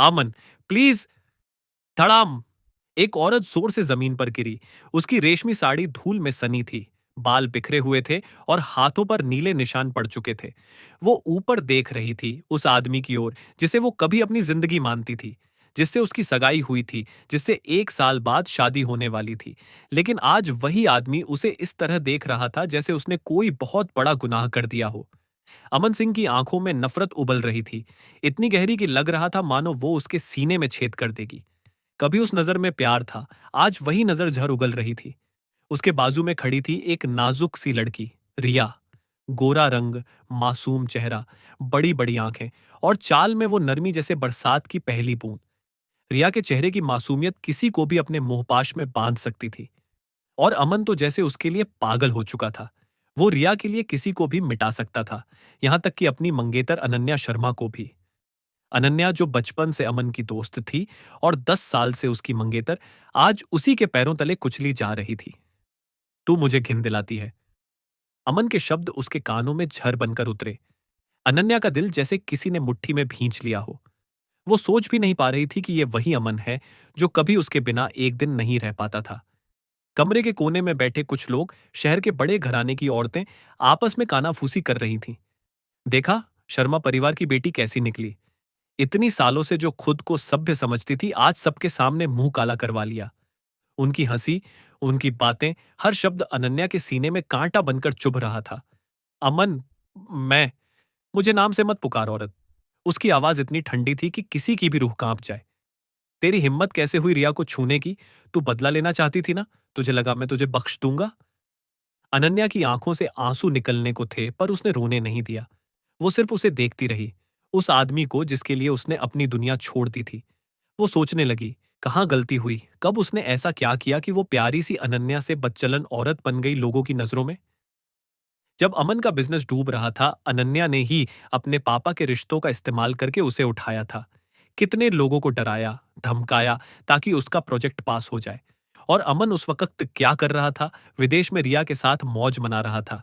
आमन, please. धड़ाम। एक औरत जोर से जमीन पर गिरी। उसकी रेशमी साड़ी धूल में सनी थी। बाल बिखरे हुए थे और हाथों पर नीले निशान पड़ चुके थे। वो ऊपर देख रही थी, उस आदमी की ओर जिसे वो कभी अपनी जिंदगी मानती थी, जिससे उसकी सगाई हुई थी, जिससे 1 साल बाद शादी होने वाली थी। लेकिन आज वही आदमी उसे इस तरह देख रहा था जैसे उसने कोई बहुत बड़ा गुनाह कर दिया हो। अमन सिंह की आंखों में नफरत उबल रही थी, इतनी गहरी कि लग रहा था मानो वो उसके सीने में छेद कर देगी। कभी उस नजर में प्यार था, आज वही नजर झर उगल रही थी। उसके बाजू में खड़ी थी एक नाजुक सी लड़की, रिया। गोरा रंग, मासूम चेहरा, बड़ी बड़ी आंखें, और चाल में वो नरमी जैसे बरसात की पहली बूंद। रिया के चेहरे की मासूमियत किसी को भी अपने मोहपाश में बांध सकती थी। और अमन तो जैसे उसके लिए पागल हो चुका था। वो रिया के लिए किसी को भी मिटा सकता था, यहां तक कि अपनी मंगेतर अनन्या शर्मा को भी। अनन्या जो बचपन से अमन की दोस्त थी और 10 साल से उसकी मंगेतर, आज उसी के पैरों तले कुचली जा रही थी। तू मुझे घिन दिलाती है। अमन के शब्द उसके कानों में झर बनकर उतरे। अनन्या का दिल जैसे किसी ने मुट्ठी में भींच लिया हो। वो सोच भी नहीं पा रही थी कि ये वही अमन है जो कभी उसके बिना एक दिन नहीं रह पाता था। कमरे के कोने में बैठे कुछ लोग, शहर के बड़े घराने की औरतें, आपस में कानाफूसी कर रही थीं। देखा, शर्मा परिवार की बेटी कैसी निकली। इतनी सालों से जो खुद को सभ्य समझती थी, आज सबके सामने मुंह काला करवा लिया। उनकी हंसी, उनकी बातें, हर शब्द अनन्या के सीने में कांटा बनकर चुभ रहा था। अमन, मैं, मुझे नाम से मत पुकार औरत। उसकी आवाज इतनी ठंडी थी कि किसी की भी रूह कांप जाए। तेरी हिम्मत कैसे हुई रिया को छूने की? तू बदला लेना चाहती थी ना? तुझे लगा मैं तुझे बख्श दूंगा? अनन्या की आंखों से आंसू निकलने को थे, पर उसने रोने नहीं दिया। वो सिर्फ उसे देखती रही, उस आदमी को जिसके लिए उसने अपनी दुनिया छोड़ दी थी। वो सोचने लगी, कहाँ गलती हुई, कब उसने ऐसा क्या किया कि वो प्यारी सी अनन्या से बदचलन औरत बन गई लोगों की नजरों में। जब अमन का बिजनेस डूब रहा था, अनन्या ने ही अपने पापा के रिश्तों का इस्तेमाल करके उसे उठाया था। कितने लोगों को डराया, धमकाया, ताकि उसका प्रोजेक्ट पास हो जाए। और अमन उस वक्त क्या कर रहा था? विदेश में रिया के साथ मौज मना रहा था।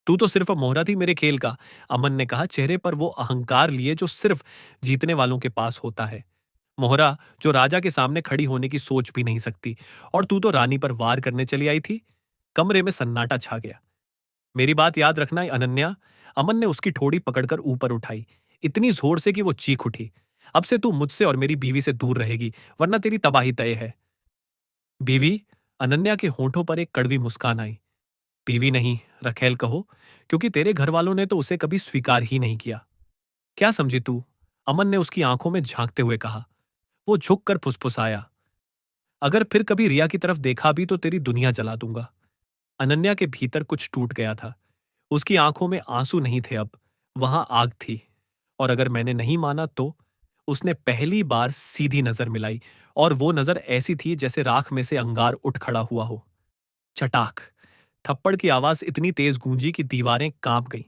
तू तो सिर्फ मोहरा थी मेरे खेल का, अमन ने कहा, चेहरे पर वो अहंकार लिए जो सिर्फ जीतने वालों के पास होता है। मोहरा, जो राजा के सामने खड़ी होने की सोच भी नहीं सकती, और तू तो रानी पर वार करने चली आई थी। कमरे में सन्नाटा छा गया। मेरी बात याद रखना अनन्या। अमन ने उसकी ठोड़ी पकड़कर ऊपर उठाई, इतनी जोर से कि वो चीख उठी। अब से तू मुझसे और मेरी बीवी से दूर रहेगी, वरना तेरी तबाही तय है। बीवी? अनन्या के होंठों पर एक कड़वी मुस्कान आई। बीवी नहीं, रखेल कहो, क्योंकि तेरे घर वालों ने तो उसे कभी स्वीकार ही नहीं किया। क्या समझी तू? अमन ने उसकी आंखों में झांकते हुए कहा। वो झुककर फुसफुसाया, अगर फिर कभी रिया की तरफ देखा भी तो तेरी दुनिया जला दूंगा। अनन्या के भीतर कुछ टूट गया था। उसकी आंखों में आंसू नहीं थे अब, वहां आग थी। और अगर मैंने नहीं माना तो? उसने पहली बार सीधी नजर मिलाई, और वो नजर ऐसी थी जैसे राख में से अंगार उठ खड़ा हुआ हो। चटाक। थप्पड़ की आवाज इतनी तेज गूंजी कि दीवारें कांप गईं।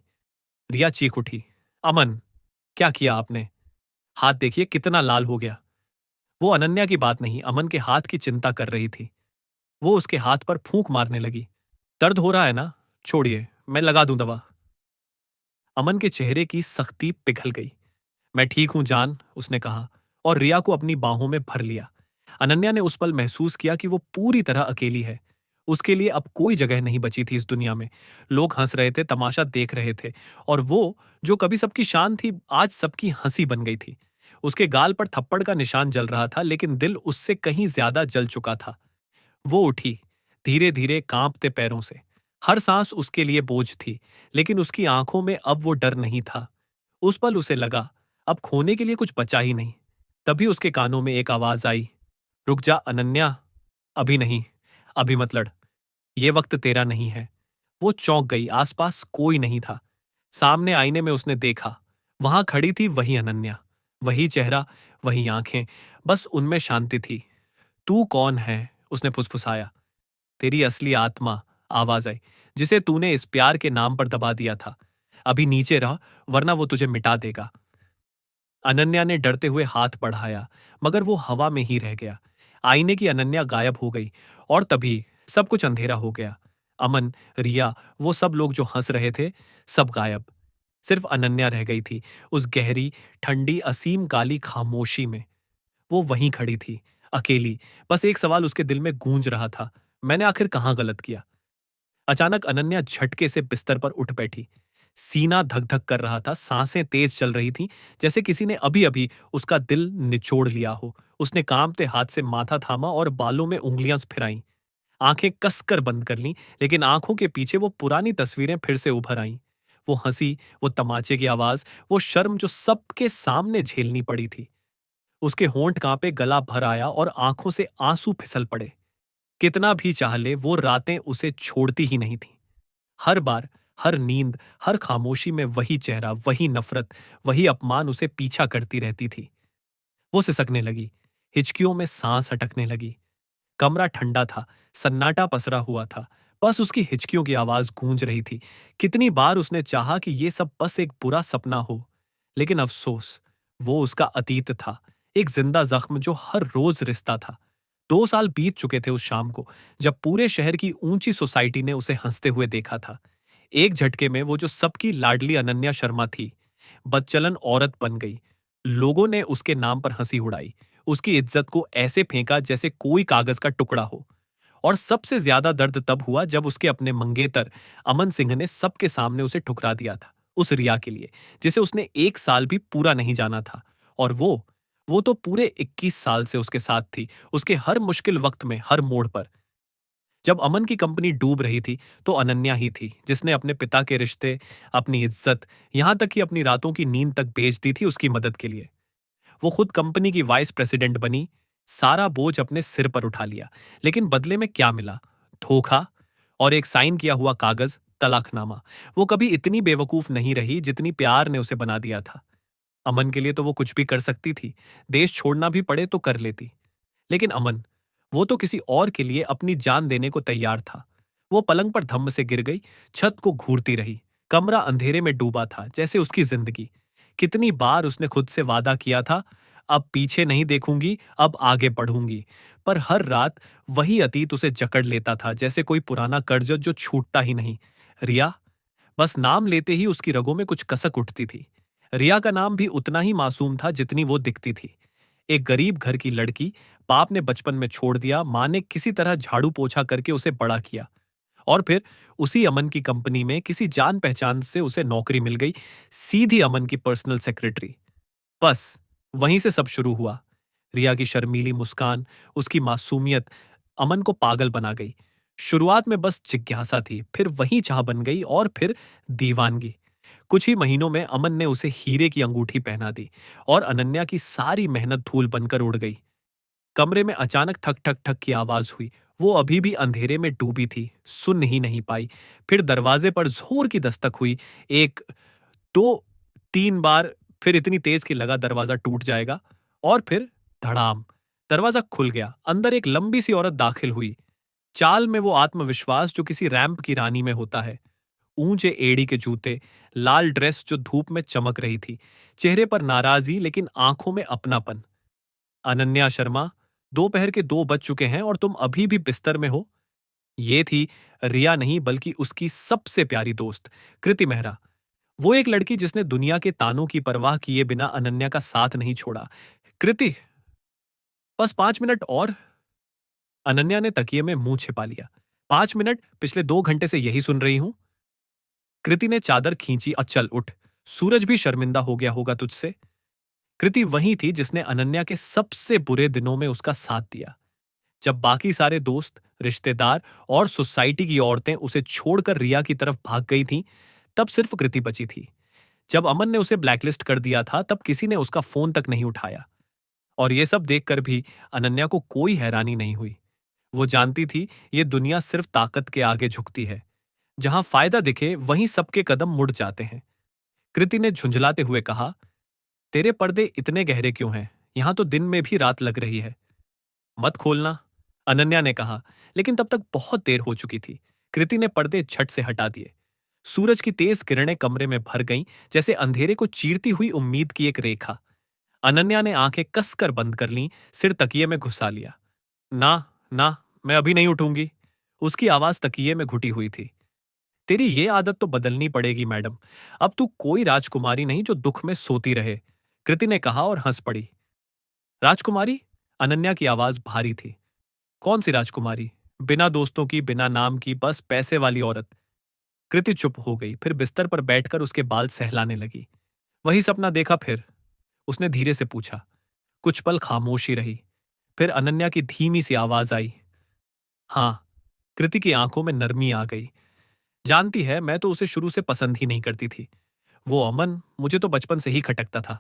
रिया चीख उठी, अमन, क्या किया आपने? हाथ देखिए कितना लाल हो गया। वो अनन्या की बात नहीं, अमन के हाथ की चिंता कर रही थी। वो उसके हाथ पर फूंक मारने लगी। दर्द हो रहा है ना? छोड़िए, मैं लगा दूं दवा। अमन के चेहरे की सख्ती पिघल गई। मैं ठीक हूं जान, उसने कहा, और रिया को अपनी बाहों में भर लिया। अनन्या ने उस पल महसूस किया कि वो पूरी तरह अकेली है। उसके लिए अब कोई जगह नहीं बची थी इस दुनिया में। लोग हंस रहे थे, तमाशा देख रहे थे, और वो जो कभी सबकी शान थी, आज सबकी हंसी बन गई थी। उसके गाल पर थप्पड़ का निशान जल रहा था, लेकिन दिल उससे कहीं ज्यादा जल चुका था। वो उठी, धीरे धीरे कांपते पैरों से। हर सांस उसके लिए बोझ थी, लेकिन उसकी आंखों में अब वो डर नहीं था। उस पल उसे लगा, अब खोने के लिए कुछ बचा ही नहीं। तभी उसके कानों में एक आवाज आई, रुक जा अनन्या, अभी नहीं, अभी मत लड़, ये वक्त तेरा नहीं है। वो चौंक गई, आसपास कोई नहीं था। सामने आईने में उसने देखा, वहां खड़ी थी वही अनन्या, वही चेहरा, वही आंखें, बस उनमें शांति थी। तू कौन है? उसने फुसफुसाया। तेरी असली आत्मा, आवाज आई, जिसे तूने इस प्यार के नाम पर दबा दिया था। अभी नीचे रह, वरना वो तुझे मिटा देगा। अनन्या ने डरते हुए हाथ बढ़ाया, मगर वो हवा में ही रह गया। आईने की अनन्या गायब हो गई, और तभी सब कुछ अंधेरा हो गया। अमन, रिया, वो सब लोग जो हंस रहे थे, सब गायब। सिर्फ अनन्या रह गई थी, उस गहरी, ठंडी, असीम काली खामोशी में। वो वहीं खड़ी थी, अकेली। बस एक सवाल उसके दिल में गूंज रहा था, मैंने आखिर कहाँ गलत किया? अचानक अनन्या झटके से बिस्तर पर उठ बैठी। सीना धक-धक कर रहा था, सांसें तेज चल रही थीं, जैसे किसी ने अभी-अभी उसका दिल निचोड़ लिया हो। उसने कांपते हाथ से माथा थामा और बालों में उँगलियां फिराईं। आंखें कसकर बंद कर लीं, लेकिन आंखों के पीछे वो पुरानी तस्वीरें फिर से उभर आईं। वो हंसी, वो तमाचे की आवाज, वो शर्म जो सबके सामने झेलनी पड़ी थी। उसके होंठ कांपे, गला भर आया और आंखों से आंसू फिसल पड़े। कितना भी चाह ले, वो रातें उसे छोड़ती ही नहीं थीं। हर बार, हर नींद, हर खामोशी में वही चेहरा, वही नफरत, वही अपमान उसे पीछा करती रहती थी। वो सिसकने लगी, हिचकियों में सांस अटकने लगी। कमरा ठंडा था, सन्नाटा पसरा हुआ था। बस उसकी हिचकियों की आवाज गूंज रही थी। कितनी बार उसने चाहा कि ये सब बस एक बुरा सपना हो, लेकिन अफसोस, वो उसका अतीत था, एक जिंदा जख्म जो हर रोज रिश्ता था। 2 साल बीत चुके थे उस शाम को, जब पूरे शहर की ऊंची सोसाइटी ने उसे हंसते हुए देखा था। एक झटके में वो जो सबकी लाडली अनन्या शर्मा थी, बदचलन औरत बन गई। लोगों ने उसके नाम पर हंसी उड़ाई, उसकी इज्जत को ऐसे फेंका जैसे कोई कागज का टुकड़ा हो। और सबसे ज्यादा दर्द तब हुआ जब उसके अपने मंगेतर अमन सिंह ने सबके सामने उसे ठुकरा दिया था, उस रिया के लिए, जिसे उसने 1 साल भी पूरा नहीं जाना था। और वो तो पूरे 21 साल से उसके साथ थी, उसके हर मुश्किल वक्त में, हर मोड़ पर। जब अमन की कंपनी डूब रही थी, तो अनन्या ही थी जिसने अपने पिता के रिश्ते, अपनी इज्जत, यहां तक कि अपनी रातों की नींद तक बेच दी थी उसकी मदद के लिए। वो खुद कंपनी की वाइस प्रेसिडेंट बनी, सारा बोझ अपने सिर पर उठा लिया। लेकिन बदले में क्या मिला? धोखा और एक साइन किया हुआ कागज, तलाकनामा। वो कभी इतनी बेवकूफ नहीं रही जितनी प्यार ने उसे बना दिया था। अमन के लिए तो वो कुछ भी कर सकती थी, देश छोड़ना भी पड़े तो कर लेती। लेकिन अमन, वो तो किसी और के लिए अपनी जान देने को तैयार था। वो पलंग पर धम्म से गिर गई, छत को घूरती रही। कमरा अंधेरे में डूबा था, जैसे उसकी जिंदगी। कितनी बार उसने खुद से वादा किया था, अब पीछे नहीं देखूंगी, अब आगे बढ़ूंगी। पर हर रात वही अतीत उसे जकड़ लेता था, जैसे कोई पुराना कर्ज जो छूटता ही नहीं। रिया, बस नाम लेते ही उसकी रगों में कुछ कसक उठती थी। रिया का नाम भी उतना ही मासूम था जितनी वो दिखती थी। एक गरीब घर की लड़की, बाप ने बचपन में छोड़ दिया, माँ ने किसी तरह झाड़ू पोछा करके उसे बड़ा किया। और फिर उसी अमन की कंपनी में किसी जान पहचान से उसे नौकरी मिल गई, सीधी अमन की पर्सनल सेक्रेटरी। बस वहीं से सब शुरू हुआ। रिया की शर्मीली मुस्कान, उसकी मासूमियत अमन को पागल बना गई। शुरुआत में बस जिज्ञासा थी, फिर वही चाह बन गई और फिर दीवानगी। कुछ ही महीनों में अमन ने उसे हीरे की अंगूठी पहना दी और अनन्या की सारी मेहनत धूल बनकर उड़ गई। कमरे में अचानक ठक ठक ठक की आवाज हुई। वो अभी भी अंधेरे में डूबी थी, सुन ही नहीं पाई। फिर दरवाजे पर जोर की दस्तक हुई, एक, दो, 3 बार, फिर इतनी तेज कि लगा दरवाजा टूट जाएगा। और फिर धड़ाम, दरवाजा खुल गया। अंदर एक लंबी सी औरत दाखिल हुई। चाल में वो आत्मविश्वास जो किसी रैंप की रानी में होता है। ऊंचे एड़ी के जूते, लाल ड्रेस जो धूप में चमक रही थी, चेहरे पर नाराजगी लेकिन आंखों में अपनापन। अनन्या शर्मा, दोपहर के 2 बज चुके हैं और तुम अभी भी बिस्तर में हो? ये थी रिया नहीं बल्कि उसकी सबसे प्यारी दोस्त, कृति मेहरा। वो एक लड़की जिसने दुनिया के तानों की परवाह किए बिना अनन्या का साथ नहीं छोड़ा। कृति, बस 5 मिनट और। अनन्या ने तकिए में मुंह छिपा लिया। 5 मिनट? पिछले 2 घंटे से यही सुन रही हूं। कृति ने चादर खींची। चल उठ, सूरज भी शर्मिंदा हो गया होगा तुझसे। कृति वही थी जिसने अनन्या के सबसे बुरे दिनों में उसका साथ दिया। जब बाकी सारे दोस्त, रिश्तेदार और सोसाइटी की औरतें उसे छोड़कर रिया की तरफ भाग गई थीं, तब सिर्फ कृति बची थी। जब अमन ने उसे ब्लैकलिस्ट कर दिया था, तब किसी ने उसका फोन तक नहीं उठाया। और ये सब देखकर भी अनन्या को कोई हैरानी नहीं हुई। वो जानती थी ये दुनिया सिर्फ ताकत के आगे झुकती है। जहां फायदा दिखे वहीं सबके कदम मुड़ जाते हैं। कृति ने झुंझलाते हुए कहा, तेरे पर्दे इतने गहरे क्यों हैं? यहां तो दिन में भी रात लग रही है। मत खोलना, अनन्या ने कहा, लेकिन तब तक बहुत देर हो चुकी थी। कृति ने पर्दे झट से हटा दिए। सूरज की तेज किरणें कमरे में भर गईं, जैसे अंधेरे को चीरती हुई उम्मीद की एक रेखा। अनन्या ने आंखें कसकर बंद कर लीं, सिर तकिए में घुसा लिया। ना, ना, मैं अभी नहीं उठूंगी। उसकी आवाज तकिए में घुटी हुई थी। तेरी ये आदत तो बदलनी पड़ेगी मैडम। अब तू कोई राजकुमारी नहीं जो दुख में सोती रहे, कृति ने कहा और हंस पड़ी। राजकुमारी? अनन्या की आवाज भारी थी। कौन सी राजकुमारी? बिना दोस्तों की, बिना नाम की, बस पैसे वाली औरत। कृति चुप हो गई, फिर बिस्तर पर बैठकर उसके बाल सहलाने लगी। वही सपना देखा फिर? उसने धीरे से पूछा। कुछ पल खामोशी रही, फिर अनन्या की धीमी सी आवाज आई। हाँ। कृति की आंखों में नरमी आ गई। जानती है, मैं तो उसे शुरू से पसंद ही नहीं करती थी। वो अमन मुझे तो बचपन से ही खटकता था।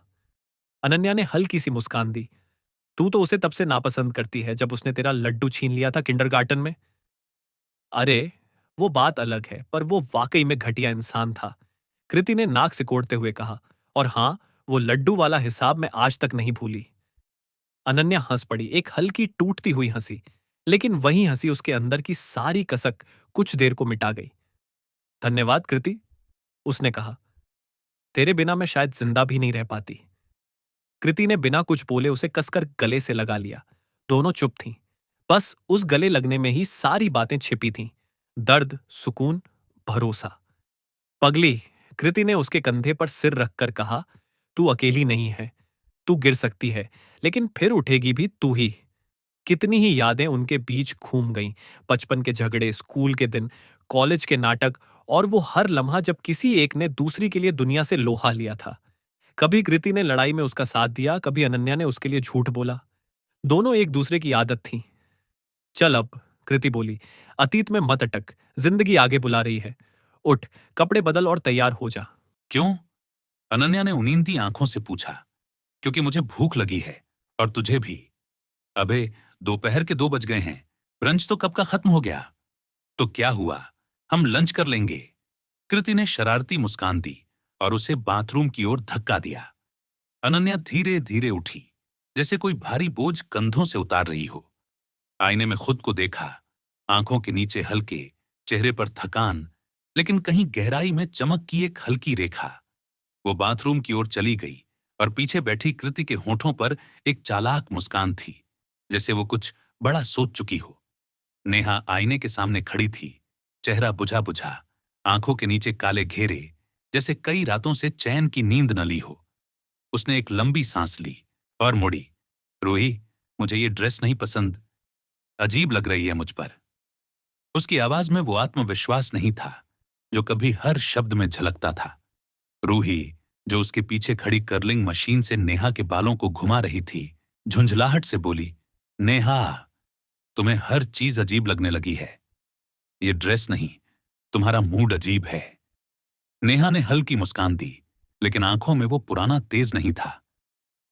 अनन्या ने हल्की सी मुस्कान दी। तू तो उसे तब से नापसंद करती है जब उसने तेरा लड्डू छीन लिया था किंडरगार्टन में। अरे, वो बात अलग है, पर वो वाकई में घटिया इंसान था। कृति ने नाक सिकोड़ते हुए कहा। और हाँ, वो लड्डू वाला हिसाब मैं आज तक नहीं भूली। अनन्या हंस पड़ी, एक हल्की टूटती हुई हंसी। लेकिन वही हंसी उसके अंदर की सारी कसक कुछ देर को मिटा गई। धन्यवाद कृति, उसने कहा। तेरे बिना मैं शायद जिंदा भी नहीं रह पाती। कृति ने बिना कुछ बोले उसे कसकर गले से लगा लिया। दोनों चुप थीं। बस उस गले लगने में ही सारी बातें छिपी थीं। दर्द, सुकून, भरोसा। पगली, कृति ने उसके कंधे पर सिर रखकर कहा, तू अकेली नहीं है। तू गिर सकती है, लेकिन फिर उठेगी भी तू ही। कितनी ही यादें उनके बीच घूम गईं। बचपन के झगड़े, स्कूल के दिन, कॉलेज के नाटक, और वो हर लम्हा जब किसी एक ने दूसरी के लिए दुनिया से लोहा लिया था। कभी कृति ने लड़ाई में उसका साथ दिया, कभी अनन्या ने उसके लिए झूठ बोला। दोनों एक दूसरे की आदत थी। चल अब, कृति बोली, अतीत में मत अटक। जिंदगी आगे बुला रही है। उठ, कपड़े बदल और तैयार हो जा। क्यों? अनन्या ने उनींदी आंखों से पूछा। क्योंकि मुझे भूख लगी है, और तुझे भी। अबे, दोपहर के 2 बज गए हैं। ब्रंच तो कब का खत्म हो गया। तो क्या हुआ, हम लंच कर लेंगे। कृति ने शरारती मुस्कान दी और उसे बाथरूम की ओर धक्का दिया। अनन्या धीरे धीरे उठी, जैसे कोई भारी बोझ कंधों से उतार रही हो। आईने में खुद को देखा। आंखों के नीचे हल्के, चेहरे पर थकान, लेकिन कहीं गहराई में चमक की एक हल्की रेखा। वो बाथरूम की ओर चली गई और पीछे बैठी कृति के होठों पर एक चालाक मुस्कान थी, जैसे वो कुछ बड़ा सोच चुकी हो। नेहा आईने के सामने खड़ी थी, चेहरा बुझा बुझा, आंखों के नीचे काले घेरे, जैसे कई रातों से चैन की नींद न ली हो। उसने एक लंबी सांस ली और मुड़ी। रूही, मुझे ये ड्रेस नहीं पसंद, अजीब लग रही है मुझ पर। उसकी आवाज में वो आत्मविश्वास नहीं था जो कभी हर शब्द में झलकता था। रूही, जो उसके पीछे खड़ी कर्लिंग मशीन से नेहा के बालों को घुमा रही थी, झुंझलाहट से बोली, नेहा, तुम्हें हर चीज अजीब लगने लगी है। ये ड्रेस नहीं, तुम्हारा मूड अजीब है। नेहा ने हल्की मुस्कान दी, लेकिन आंखों में वो पुराना तेज नहीं था।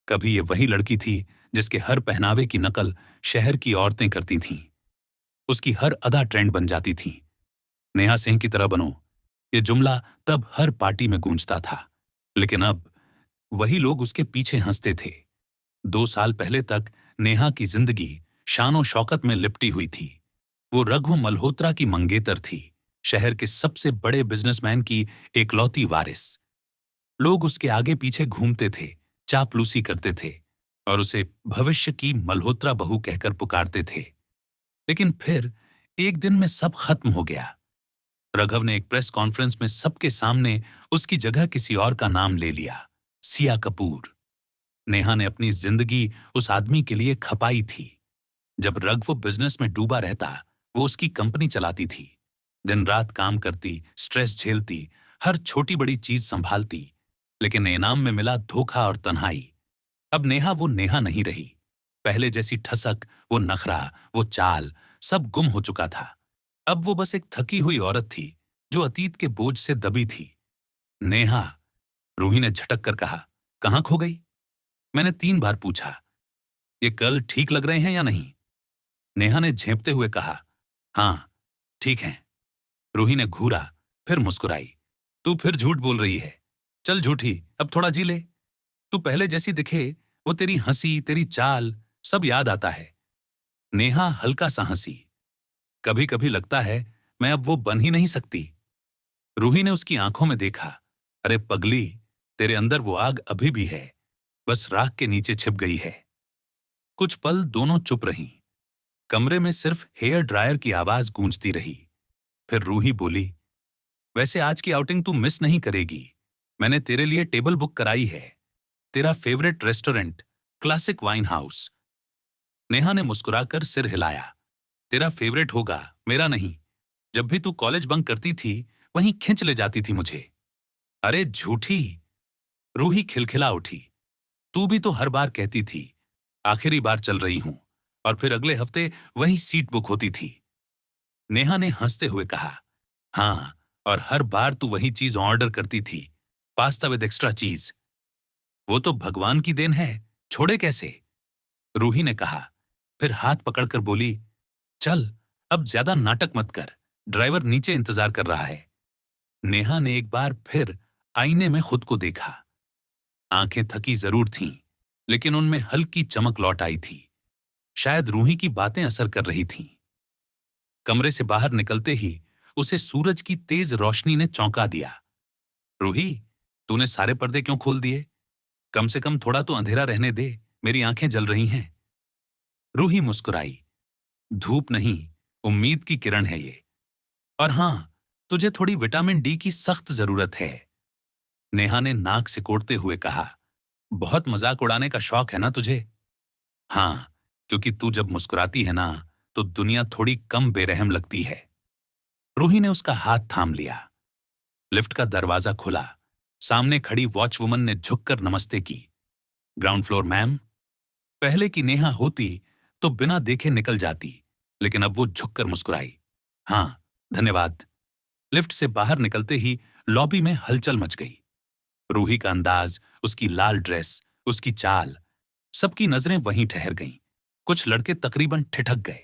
कभी ये वही लड़की थी जिसके हर पहनावे की नकल शहर की औरतें करती थीं। उसकी हर अदा ट्रेंड बन जाती थी। नेहा सिंह की तरह बनो, ये जुमला तब हर पार्टी में गूंजता था, लेकिन अब वही लोग उसके पीछे हंसते थे। 2 साल पहले तक नेहा की जिंदगी शानो शौकत में लिपटी हुई थी। वो रघु मल्होत्रा की मंगेतर थी, शहर के सबसे बड़े बिजनेसमैन की एकलौती वारिस। लोग उसके आगे पीछे घूमते थे, चापलूसी करते थे और उसे भविष्य की मल्होत्रा बहू कहकर पुकारते थे। लेकिन फिर एक दिन में सब खत्म हो गया। रघव ने एक प्रेस कॉन्फ्रेंस में सबके सामने उसकी जगह किसी और का नाम ले लिया, सिया कपूर। नेहा ने अपनी जिंदगी उस आदमी के लिए खपाई थी। जब रघव बिजनेस में डूबा रहता, वो उसकी कंपनी चलाती थी। दिन रात काम करती, स्ट्रेस झेलती, हर छोटी बड़ी चीज संभालती, लेकिन इनाम में मिला धोखा और तन्हाई। अब नेहा वो नेहा नहीं रही। पहले जैसी ठसक, वो नखरा, वो चाल, सब गुम हो चुका था। अब वो बस एक थकी हुई औरत थी जो अतीत के बोझ से दबी थी। नेहा, रूही ने झटक कर कहा, कहां खो गई? मैंने 3 बार पूछा, ये कल ठीक लग रहे हैं या नहीं? नेहा ने झेंपते हुए कहा, हाँ, ठीक है। रूही ने घूरा, फिर मुस्कुराई। तू फिर झूठ बोल रही है। चल झूठी, अब थोड़ा जी ले। तू पहले जैसी दिखे, वो तेरी हंसी, तेरी चाल, सब याद आता है। नेहा हल्का सा हंसी। कभी कभी लगता है मैं अब वो बन ही नहीं सकती। रूही ने उसकी आंखों में देखा। अरे पगली, तेरे अंदर वो आग अभी भी है, बस राख के नीचे छिप गई है। कुछ पल दोनों चुप रहीं। कमरे में सिर्फ हेयर ड्रायर की आवाज गूंजती रही। फिर रूही बोली, वैसे आज की आउटिंग तू मिस नहीं करेगी। मैंने तेरे लिए टेबल बुक कराई है। तेरा favourite restaurant, classic wine house. Neha ने मुस्कुराकर सिर हिलाया। तेरा फेवरेट होगा, मेरा नहीं। जब भी तू कॉलेज बंक करती थी वहीं खिंच ले जाती थी मुझे। अरे झूठी! रूही खिलखिला उठी। तू भी तो हर बार कहती थी आखिरी बार चल रही हूं, और फिर अगले हफ्ते वही सीट बुक होती थी। नेहा ने हंसते हुए कहा, हाँ, और हर बार तू वही चीज ऑर्डर करती थी, पास्ता विद एक्स्ट्रा चीज। वो तो भगवान की देन है, छोड़े कैसे? रूही ने कहा, फिर हाथ पकड़कर बोली, चल अब ज्यादा नाटक मत कर, ड्राइवर नीचे इंतजार कर रहा है। नेहा ने एक बार फिर आईने में खुद को देखा। आंखें थकी जरूर थीं, लेकिन उनमें हल्की चमक लौट आई थी। शायद रूही की बातें असर कर रही थीं। कमरे से बाहर निकलते ही उसे सूरज की तेज रोशनी ने चौंका दिया। रूही, तूने सारे पर्दे क्यों खोल दिए? कम से कम थोड़ा तो अंधेरा रहने दे, मेरी आंखें जल रही हैं। रूही मुस्कुराई। धूप नहीं, उम्मीद की किरण है ये। और हां, तुझे थोड़ी विटामिन डी की सख्त जरूरत है। नेहा ने नाक सिकोड़ते हुए कहा, बहुत मजाक उड़ाने का शौक है ना तुझे? हां, क्योंकि तू जब मुस्कुराती है ना, तो दुनिया थोड़ी कम बेरहम लगती है। रूही ने उसका हाथ थाम लिया। लिफ्ट का दरवाजा खुला। सामने खड़ी वॉचवुमन ने झुककर नमस्ते की। Ground floor ma'am. पहले की नेहा होती तो बिना देखे निकल जाती, लेकिन अब वो झुककर मुस्कुराई। हां, धन्यवाद। लिफ्ट से बाहर निकलते ही लॉबी में हलचल मच गई। रूही का अंदाज, उसकी लाल ड्रेस, उसकी चाल, सबकी नजरें वहीं ठहर गईं। कुछ लड़के तकरीबन ठिठक गए।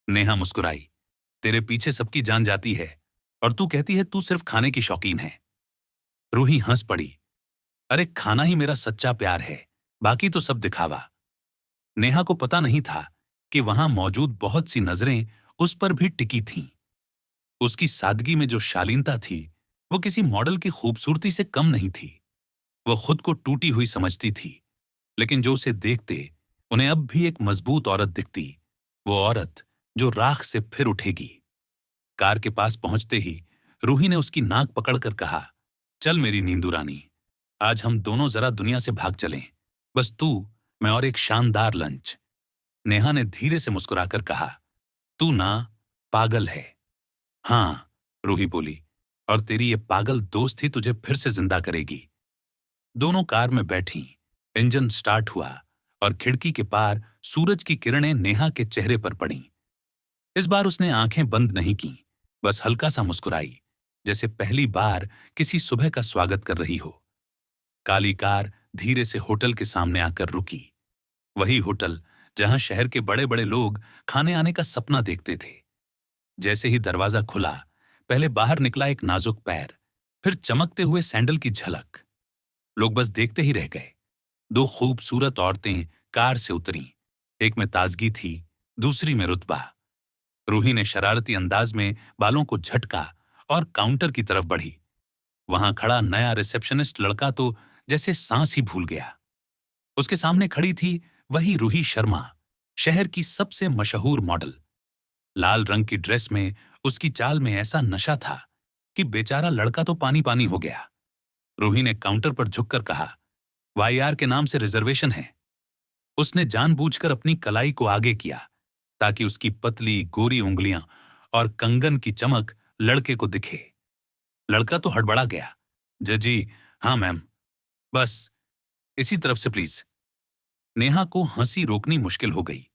नेहा मुस्कुराई। तेरे पीछे सबकी जान जाती है, और तू कहती है तू सिर्फ खाने की शौकीन है। रूही हंस पड़ी। अरे खाना ही मेरा सच्चा प्यार है, बाकी तो सब दिखावा। नेहा को पता नहीं था कि वहां मौजूद बहुत सी नजरें उस पर भी टिकी थीं। उसकी सादगी में जो शालीनता थी, वो किसी मॉडल की खूबसूरती से कम नहीं थी। वो खुद को टूटी हुई समझती थी, लेकिन जो उसे देखते उन्हें अब भी एक मजबूत औरत दिखती। वो औरत जो राख से फिर उठेगी। कार के पास पहुंचते ही रूही ने उसकी नाक पकड़कर कहा, चल मेरी नींदू रानी, आज हम दोनों जरा दुनिया से भाग चलें। बस तू, मैं और एक शानदार लंच। नेहा ने धीरे से मुस्कुराकर कहा, तू ना पागल है। हां, रूही बोली, और तेरी ये पागल दोस्त ही तुझे फिर से जिंदा करेगी। दोनों कार में बैठी। इंजन स्टार्ट हुआ और खिड़की के पार सूरज की किरणें नेहा के चेहरे पर पड़ीं। इस बार उसने आंखें बंद नहीं की, बस हल्का सा मुस्कुराई, जैसे पहली बार किसी सुबह का स्वागत कर रही हो। काली कार धीरे से होटल के सामने आकर रुकी। वही होटल जहां शहर के बड़े बड़े लोग खाने आने का सपना देखते थे। जैसे ही दरवाजा खुला, पहले बाहर निकला एक नाजुक पैर, फिर चमकते हुए सैंडल की झलक। लोग बस देखते ही रह गए। दो खूबसूरत औरतें कार से उतरीं। एक में ताजगी थी, दूसरी में रुतबा। रूही ने शरारती अंदाज में बालों को झटका और काउंटर की तरफ बढ़ी। वहां खड़ा नया रिसेप्शनिस्ट लड़का तो जैसे सांस ही भूल गया। उसके सामने खड़ी थी वही रूही शर्मा, शहर की सबसे मशहूर मॉडल। लाल रंग की ड्रेस में उसकी चाल में ऐसा नशा था कि बेचारा लड़का तो पानी पानी हो गया। रूही ने काउंटर पर झुककर कहा, वाईआर के नाम से रिजर्वेशन है। उसने जानबूझकर अपनी कलाई को आगे किया ताकि उसकी पतली गोरी उंगलियां और कंगन की चमक लड़के को दिखे। लड़का तो हड़बड़ा गया। जजी, हाँ मैम, बस इसी तरफ से प्लीज। नेहा को हंसी रोकनी मुश्किल हो गई।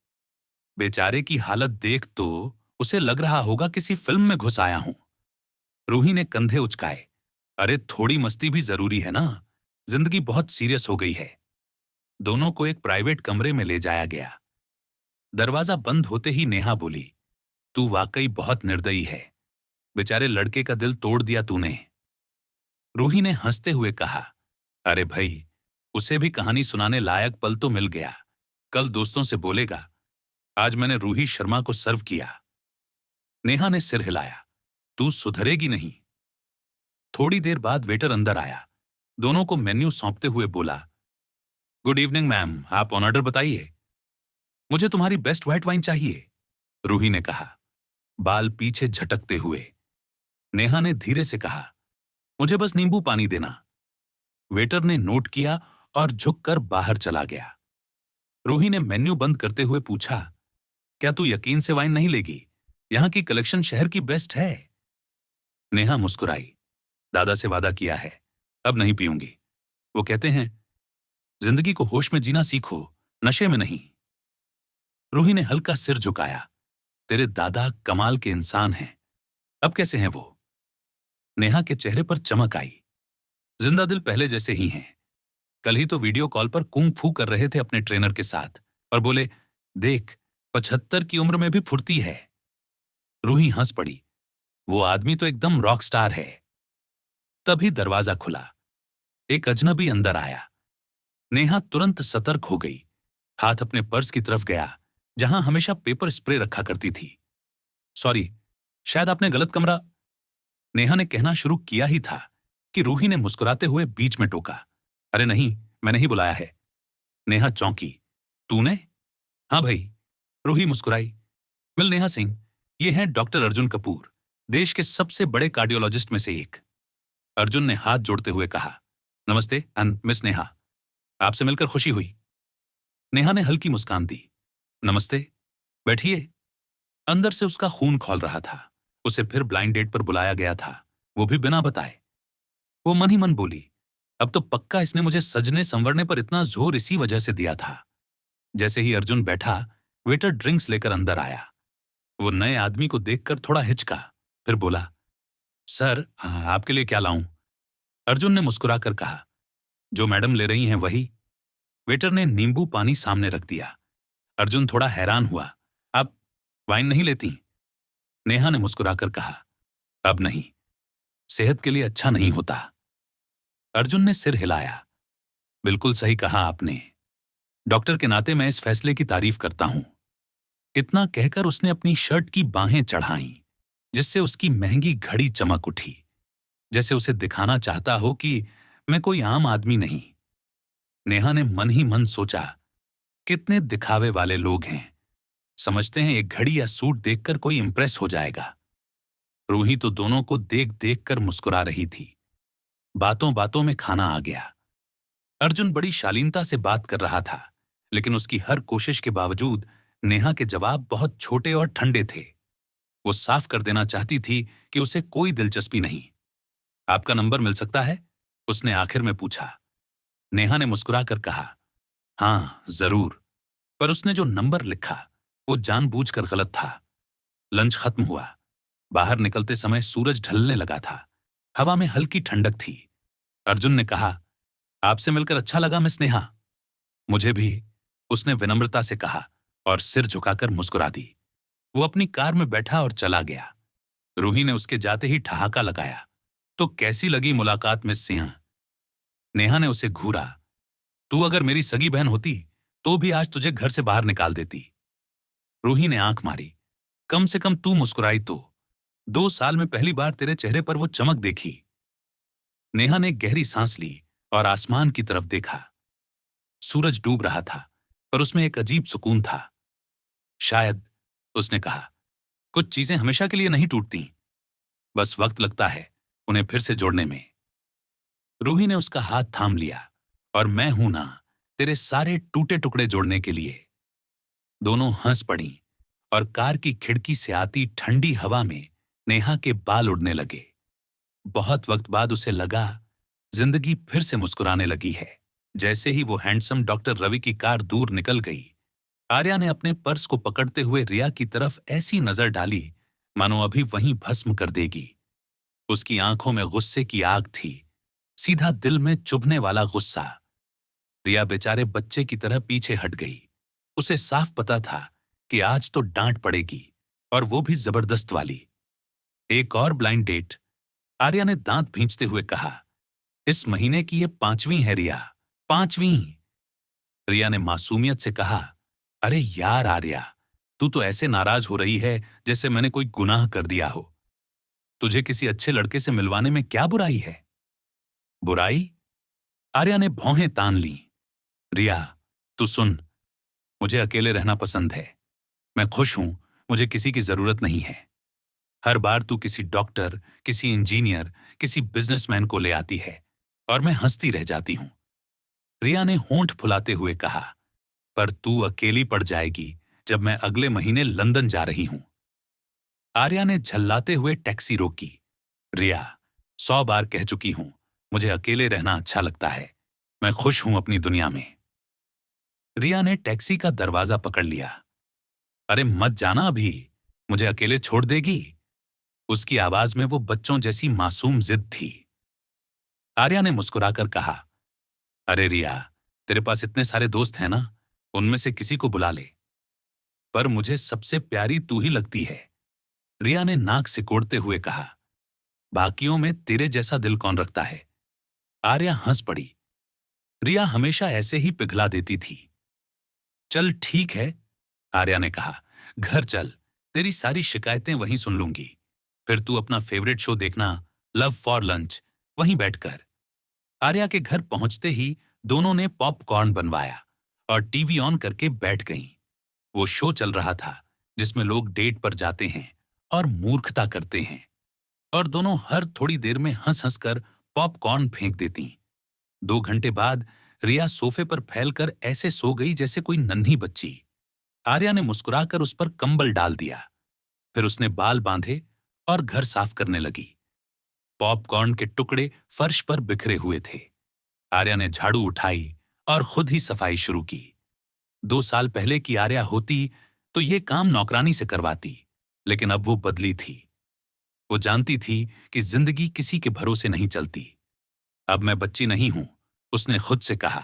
बेचारे की हालत देख तो उसे लग रहा होगा किसी फिल्म में घुस आया हूं। रूही ने कंधे उचकाए। अरे थोड़ी मस्ती भी जरूरी है ना, जिंदगी बहुत सीरियस हो गई है। दोनों को एक प्राइवेट कमरे में ले जाया गया। दरवाजा बंद होते ही नेहा बोली, तू वाकई बहुत निर्दयी है। बेचारे लड़के का दिल तोड़ दिया तूने। रूही ने हंसते हुए कहा, अरे भाई, उसे भी कहानी सुनाने लायक पल तो मिल गया। कल दोस्तों से बोलेगा, आज मैंने रूही शर्मा को सर्व किया। नेहा ने सिर हिलाया, तू सुधरेगी नहीं। थोड़ी देर बाद वेटर अंदर आया। दोनों को मेन्यू सौंपते हुए बोला, गुड इवनिंग मैम, आप ऑन ऑर्डर बताइए। मुझे तुम्हारी बेस्ट व्हाइट वाइन चाहिए, रूही ने कहा, बाल पीछे झटकते हुए। नेहा ने धीरे से कहा, मुझे बस नींबू पानी देना। वेटर ने नोट किया और झुककर बाहर चला गया। रूही ने मेन्यू बंद करते हुए पूछा, क्या तू यकीन से वाइन नहीं लेगी? यहां की कलेक्शन शहर की बेस्ट है। नेहा मुस्कुराई। दादा से वादा किया है, अब नहीं पीऊंगी। वो कहते हैं जिंदगी को होश में जीना सीखो, नशे में नहीं। रूही ने हल्का सिर झुकाया। तेरे दादा कमाल के इंसान हैं। अब कैसे हैं वो? नेहा के चेहरे पर चमक आई। जिंदा दिल पहले जैसे ही हैं। कल ही तो वीडियो कॉल पर कूंग फू कर रहे थे अपने ट्रेनर के साथ और बोले, देख 75 की उम्र में भी फुर्ती है। रूही हंस पड़ी। वो आदमी तो एकदम रॉक स्टार है। तभी दरवाजा खुला। एक अजनबी अंदर आया। नेहा तुरंत सतर्क हो गई। हाथ अपने पर्स की तरफ गया जहां हमेशा पेपर स्प्रे रखा करती थी। सॉरी, शायद आपने गलत कमरा। नेहा ने कहना शुरू किया ही था कि रूही ने मुस्कुराते हुए बीच में टोका, अरे नहीं, मैंने ही बुलाया है। नेहा चौंकी। तूने? हाँ भाई। रूही मुस्कुराई। मिल नेहा सिंह, ये हैं डॉक्टर अर्जुन कपूर, देश के सबसे बड़े कार्डियोलॉजिस्ट में से एक। अर्जुन ने हाथ जोड़ते हुए कहा, नमस्ते मिस नेहा, आपसे मिलकर खुशी हुई। नेहा ने हल्की मुस्कान दी। नमस्ते, बैठिए। अंदर से उसका खून खौल रहा था। उसे फिर ब्लाइंड डेट पर बुलाया गया था, वो भी बिना बताए। वो मन ही मन बोली, अब तो पक्का इसने मुझे सजने संवरने पर इतना जोर इसी वजह से दिया था। जैसे ही अर्जुन बैठा, वेटर ड्रिंक्स लेकर अंदर आया। वो नए आदमी को देखकर थोड़ा हिचका, फिर बोला, सर आपके लिए क्या लाऊं? अर्जुन ने मुस्कुराकर कहा, जो मैडम ले रही हैं वही। वेटर ने नींबू पानी सामने रख दिया। अर्जुन थोड़ा हैरान हुआ, आप वाइन नहीं लेती? नेहा ने मुस्कुराकर कहा, अब नहीं, सेहत के लिए अच्छा नहीं होता। अर्जुन ने सिर हिलाया। बिल्कुल सही कहा आपने। डॉक्टर के नाते मैं इस फैसले की तारीफ करता हूं। इतना कहकर उसने अपनी शर्ट की बाहें चढ़ाईं, जिससे उसकी महंगी घड़ी चमक उठी, जैसे उसे दिखाना चाहता हो कि मैं कोई आम आदमी नहीं। नेहा ने मन ही मन सोचा, कितने दिखावे वाले लोग हैं, समझते हैं एक घड़ी या सूट देखकर कोई इंप्रेस हो जाएगा। रूही तो दोनों को देख देख कर मुस्कुरा रही थी। बातों बातों में खाना आ गया। अर्जुन बड़ी शालीनता से बात कर रहा था, लेकिन उसकी हर कोशिश के बावजूद नेहा के जवाब बहुत छोटे और ठंडे थे। वो साफ कर देना चाहती थी कि उसे कोई दिलचस्पी नहीं। आपका नंबर मिल सकता है? उसने आखिर में पूछा। नेहा ने मुस्कुराकर कहा, हां जरूर। पर उसने जो नंबर लिखा वो जानबूझकर गलत था। लंच खत्म हुआ। बाहर निकलते समय सूरज ढलने लगा था। हवा में हल्की ठंडक थी। अर्जुन ने कहा, आपसे मिलकर अच्छा लगा मिस नेहा। मुझे भी, उसने विनम्रता से कहा और सिर झुकाकर मुस्कुरा दी। वो अपनी कार में बैठा और चला गया। रूही ने उसके जाते ही ठहाका लगाया, तो कैसी लगी मुलाकात मिस सिंह? नेहा ने उसे घूरा। तू अगर मेरी सगी बहन होती तो भी आज तुझे घर से बाहर निकाल देती। रूही ने आंख मारी। कम से कम तू मुस्कुराई तो। 2 साल में पहली बार तेरे चेहरे पर वो चमक देखी। नेहा ने गहरी सांस ली और आसमान की तरफ देखा। सूरज डूब रहा था, पर उसमें एक अजीब सुकून था। शायद, उसने कहा, कुछ चीजें हमेशा के लिए नहीं टूटती, बस वक्त लगता है उन्हें फिर से जोड़ने में। रूही ने उसका हाथ थाम लिया, और मैं हूं ना तेरे सारे टूटे टुकड़े जोड़ने के लिए। दोनों हंस पड़ीं और कार की खिड़की से आती ठंडी हवा में नेहा के बाल उड़ने लगे। बहुत वक्त बाद उसे लगा जिंदगी फिर से मुस्कुराने लगी है। जैसे ही वो हैंडसम डॉक्टर रवि की कार दूर निकल गई, आर्या ने अपने पर्स को पकड़ते हुए रिया की तरफ ऐसी नजर डाली मानो अभी वहीं भस्म कर देगी। उसकी आंखों में गुस्से की आग थी, सीधा दिल में चुभने वाला गुस्सा। रिया बेचारे बच्चे की तरह पीछे हट गई। उसे साफ पता था कि आज तो डांट पड़ेगी, और वो भी जबरदस्त वाली। एक और ब्लाइंड डेट? आर्या ने दांत भींचते हुए कहा, इस महीने की ये 5वीं है रिया, 5वीं। रिया ने मासूमियत से कहा, अरे यार आर्या, तू तो ऐसे नाराज हो रही है जैसे मैंने कोई गुनाह कर दिया हो। तुझे किसी अच्छे लड़के से मिलवाने में क्या बुराई है? बुराई? आर्या ने भौहें तान ली। रिया, तू सुन, मुझे अकेले रहना पसंद है। मैं खुश हूं, मुझे किसी की जरूरत नहीं है। हर बार तू किसी डॉक्टर, किसी इंजीनियर, किसी बिजनेसमैन को ले आती है और मैं हंसती रह जाती हूं। रिया ने होंठ फुलाते हुए कहा, पर तू अकेली पड़ जाएगी जब मैं अगले महीने लंदन जा रही हूं। आर्या ने झल्लाते हुए टैक्सी रोकी। रिया, 100 बार कह चुकी हूं, मुझे अकेले रहना अच्छा लगता है। मैं खुश हूं अपनी दुनिया में। रिया ने टैक्सी का दरवाजा पकड़ लिया। अरे मत जाना अभी, मुझे अकेले छोड़ देगी? उसकी आवाज में वो बच्चों जैसी मासूम जिद थी। आर्या ने मुस्कुराकर कहा, अरे रिया, तेरे पास इतने सारे दोस्त हैं ना, उनमें से किसी को बुला ले। पर मुझे सबसे प्यारी तू ही लगती है, रिया ने नाक सिकोड़ते हुए कहा। बाकियों में तेरे जैसा दिल कौन रखता है? आर्या हंस पड़ी। रिया हमेशा ऐसे ही पिघला देती थी। चल ठीक है, आर्या ने कहा, घर चल, तेरी सारी शिकायतें वहीं सुन लूंगी। फिर तू अपना फेवरेट शो देखना, लव फॉर लंच, वहीं बैठकर। आर्या के घर पहुंचते ही दोनों ने पॉपकॉर्न बनवाया और टीवी ऑन करके बैठ गईं। वो शो चल रहा था जिसमें लोग डेट पर जाते हैं और मूर्खता करते हैं, और दोनों हर थोड़ी देर में हंस हंस कर पॉपकॉर्न फेंक देती। 2 घंटे बाद रिया सोफे पर फैलकर ऐसे सो गई जैसे कोई नन्ही बच्ची। आर्या ने मुस्कुराकर उस पर कंबल डाल दिया। फिर उसने बाल बांधे और घर साफ करने लगी। पॉपकॉर्न के टुकड़े फर्श पर बिखरे हुए थे। आर्या ने झाड़ू उठाई और खुद ही सफाई शुरू की। 2 साल पहले की आर्या होती तो ये काम नौकरानी से करवाती, लेकिन अब वो बदली थी। वो जानती थी कि जिंदगी किसी के भरोसे नहीं चलती। अब मैं बच्ची नहीं हूं, उसने खुद से कहा।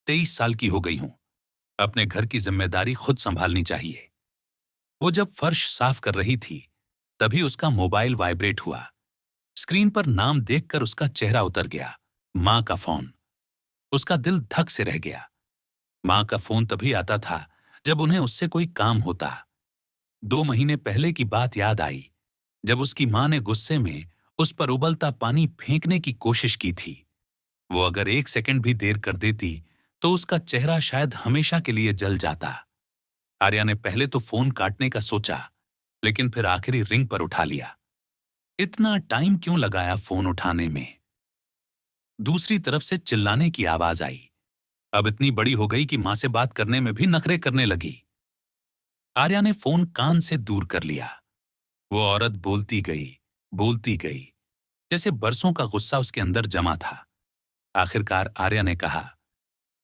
23 साल की हो गई हूं, अपने घर की जिम्मेदारी खुद संभालनी चाहिए। वो जब फर्श साफ कर रही थी, तभी उसका मोबाइल वाइब्रेट हुआ। स्क्रीन पर नाम देखकर उसका चेहरा उतर गया। मां का फोन। उसका दिल धक से रह गया। मां का फोन तभी आता था जब उन्हें उससे कोई काम होता। 2 महीने पहले की बात याद आई, जब उसकी मां ने गुस्से में उस पर उबलता पानी फेंकने की कोशिश की थी। वो अगर 1 सेकंड भी देर कर देती तो उसका चेहरा शायद हमेशा के लिए जल जाता। आर्या ने पहले तो फोन काटने का सोचा, लेकिन फिर आखिरी रिंग पर उठा लिया। इतना टाइम क्यों लगाया फोन उठाने में? दूसरी तरफ से चिल्लाने की आवाज आई। अब इतनी बड़ी हो गई कि मां से बात करने में भी नखरे करने लगी। आर्या ने फोन कान से दूर कर लिया। वो औरत बोलती गई, जैसे बरसों का गुस्सा उसके अंदर जमा था। आखिरकार आर्या ने कहा,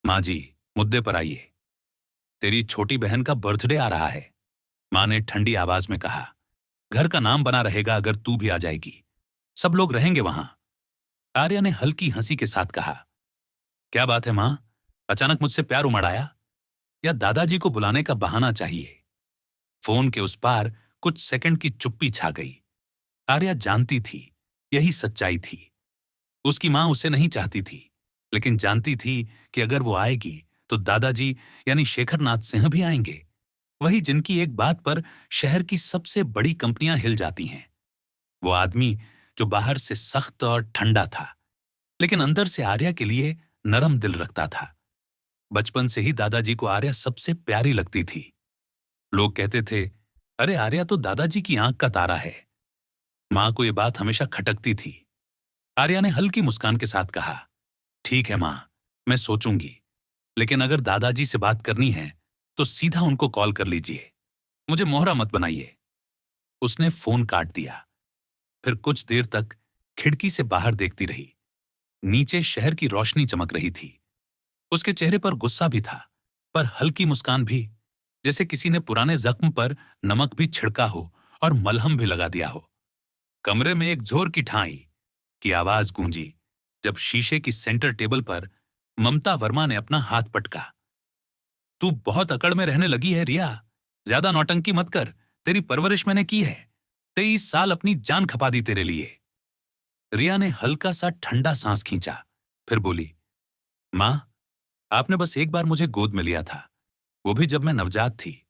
मां जी, मुद्दे पर आइए। तेरी छोटी बहन का बर्थडे आ रहा है, मां ने ठंडी आवाज में कहा। घर का नाम बना रहेगा अगर तू भी आ जाएगी। सब लोग रहेंगे वहां। आर्या ने हल्की हंसी के साथ कहा, क्या बात है मां, अचानक मुझसे प्यार उमड़ आया, या दादाजी को बुलाने का बहाना चाहिए? फोन के उस पार कुछ सेकंड की चुप्पी छा गई। आर्या जानती थी यही सच्चाई थी। उसकी मां उसे नहीं चाहती थी, लेकिन जानती थी कि अगर वो आएगी तो दादाजी यानी शेखरनाथ सिंह भी आएंगे। वही जिनकी एक बात पर शहर की सबसे बड़ी कंपनियां हिल जाती हैं। वो आदमी जो बाहर से सख्त और ठंडा था, लेकिन अंदर से आर्या के लिए नरम दिल रखता था। बचपन से ही दादाजी को आर्या सबसे प्यारी लगती थी। लोग कहते थे, अरे आर्या तो दादाजी की आंख का तारा है। मां को ये बात हमेशा खटकती थी। आर्या ने हल्की मुस्कान के साथ कहा, ठीक है मां, मैं सोचूंगी, लेकिन अगर दादाजी से बात करनी है तो सीधा उनको कॉल कर लीजिए, मुझे मोहरा मत बनाइए। उसने फोन काट दिया। फिर कुछ देर तक खिड़की से बाहर देखती रही। नीचे शहर की रोशनी चमक रही थी। उसके चेहरे पर गुस्सा भी था, पर हल्की मुस्कान भी, जैसे किसी ने पुराने जख्म पर नमक भी छिड़का हो और मलहम भी लगा दिया हो। कमरे में एक जोर की ठाई की आवाज गूंजी जब शीशे की सेंटर टेबल पर ममता वर्मा ने अपना हाथ पटका। तू बहुत अकड़ में रहने लगी है रिया, ज्यादा नौटंकी मत कर, तेरी परवरिश मैंने की है। 23 साल अपनी जान खपा दी तेरे लिए। रिया ने हल्का सा ठंडा सांस खींचा, फिर बोली, मां, आपने बस एक बार मुझे गोद में लिया था, वो भी जब मैं नवजात थी।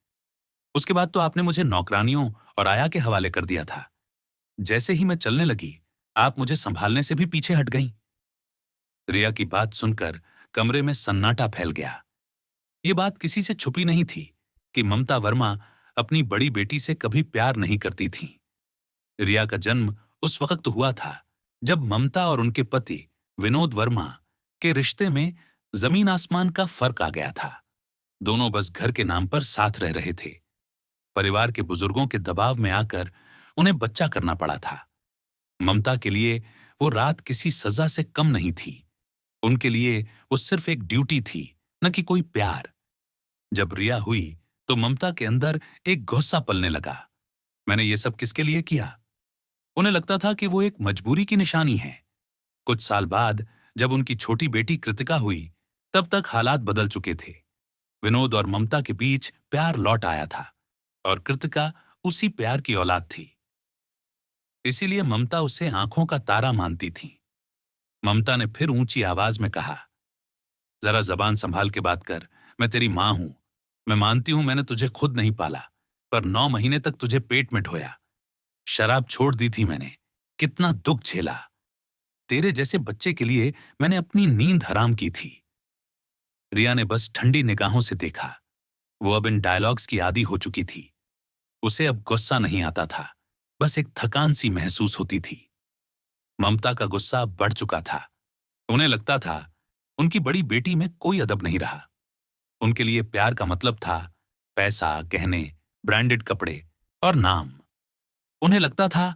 उसके बाद तो आपने मुझे नौकरानियों और आया के हवाले कर दिया था। जैसे ही मैं चलने लगी, आप मुझे संभालने से भी पीछे हट गईं। रिया की बात सुनकर कमरे में सन्नाटा फैल गया। ये बात किसी से छुपी नहीं थी कि ममता वर्मा अपनी बड़ी बेटी से कभी प्यार नहीं करती थीं। रिया का जन्म उस वक्त हुआ था जब ममता और उनके पति विनोद वर्मा के रिश्ते में जमीन आसमान का फर्क आ गया था। दोनों बस घर के नाम पर साथ रह रहे थे। परिवार के बुजुर्गों के दबाव में आकर उन्हें बच्चा करना पड़ा था। ममता के लिए वो रात किसी सजा से कम नहीं थी। उनके लिए वो सिर्फ एक ड्यूटी थी, न कि कोई प्यार। जब रिया हुई तो ममता के अंदर एक गुस्सा पलने लगा। मैंने ये सब किसके लिए किया? उन्हें लगता था कि वो एक मजबूरी की निशानी है। कुछ साल बाद जब उनकी छोटी बेटी कृतिका हुई, तब तक हालात बदल चुके थे। विनोद और ममता के बीच प्यार लौट आया था और कृतिका उसी प्यार की औलाद थी। इसीलिए ममता उसे आंखों का तारा मानती थी। ममता ने फिर ऊंची आवाज में कहा, जरा जबान संभाल के बात कर। मैं तेरी मां हूं। मैं मानती हूं मैंने तुझे खुद नहीं पाला, पर 9 महीने तक तुझे पेट में ढोया। शराब छोड़ दी थी मैंने। कितना दुख झेला। तेरे जैसे बच्चे के लिए मैंने अपनी नींद हराम की थी। रिया ने बस ठंडी निगाहों से देखा। वो अब इन डायलॉग्स की आदी हो चुकी थी। उसे अब गुस्सा नहीं आता था, बस एक थकान सी महसूस होती थी। ममता का गुस्सा बढ़ चुका था। उन्हें लगता था उनकी बड़ी बेटी में कोई अदब नहीं रहा। उनके लिए प्यार का मतलब था पैसा, गहने, ब्रांडेड कपड़े और नाम। उन्हें लगता था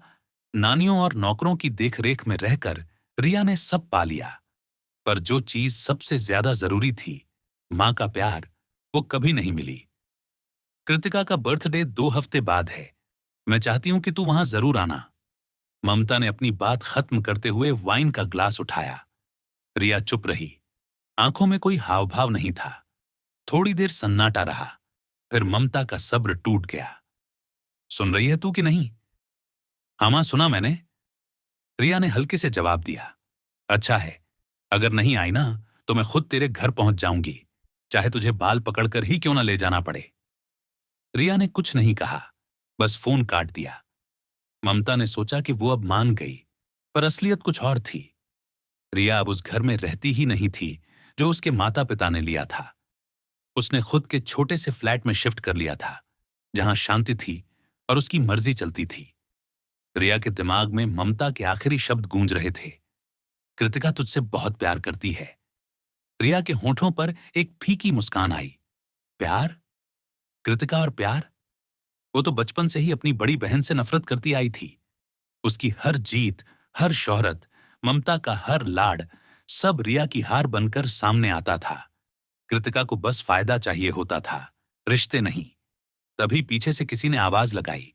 नानियों और नौकरों की देखरेख में रहकर रिया ने सब पा लिया। पर जो चीज सबसे ज्यादा जरूरी थी, मां का प्यार, वो कभी नहीं मिली। कृतिका का बर्थडे 2 हफ्ते बाद है। मैं चाहती हूं कि तू वहां जरूर आना। ममता ने अपनी बात खत्म करते हुए वाइन का ग्लास उठाया। रिया चुप रही। आंखों में कोई हाव भाव नहीं था। थोड़ी देर सन्नाटा रहा। फिर ममता का सब्र टूट गया। सुन रही है तू कि नहीं? हाँ मां, सुना मैंने। रिया ने हल्के से जवाब दिया। अच्छा है, अगर नहीं आई ना तो मैं खुद तेरे घर पहुंच जाऊंगी, चाहे तुझे बाल पकड़कर ही क्यों ना ले जाना पड़े। रिया ने कुछ नहीं कहा, बस फोन काट दिया। ममता ने सोचा कि वो अब मान गई, पर असलियत कुछ और थी। रिया अब उस घर में रहती ही नहीं थी जो उसके माता पिता ने लिया था। उसने खुद के छोटे से फ्लैट में शिफ्ट कर लिया था, जहां शांति थी और उसकी मर्जी चलती थी। रिया के दिमाग में ममता के आखिरी शब्द गूंज रहे थे, कृतिका तुझसे बहुत प्यार करती है। रिया के होठों पर एक फीकी मुस्कान आई। प्यार? कृतिका और प्यार? वो तो बचपन से ही अपनी बड़ी बहन से नफरत करती आई थी। उसकी हर जीत, हर शोहरत, ममता का हर लाड, सब रिया की हार बनकर सामने आता था। कृतिका को बस फायदा चाहिए होता था, रिश्ते नहीं। तभी पीछे से किसी ने आवाज लगाई,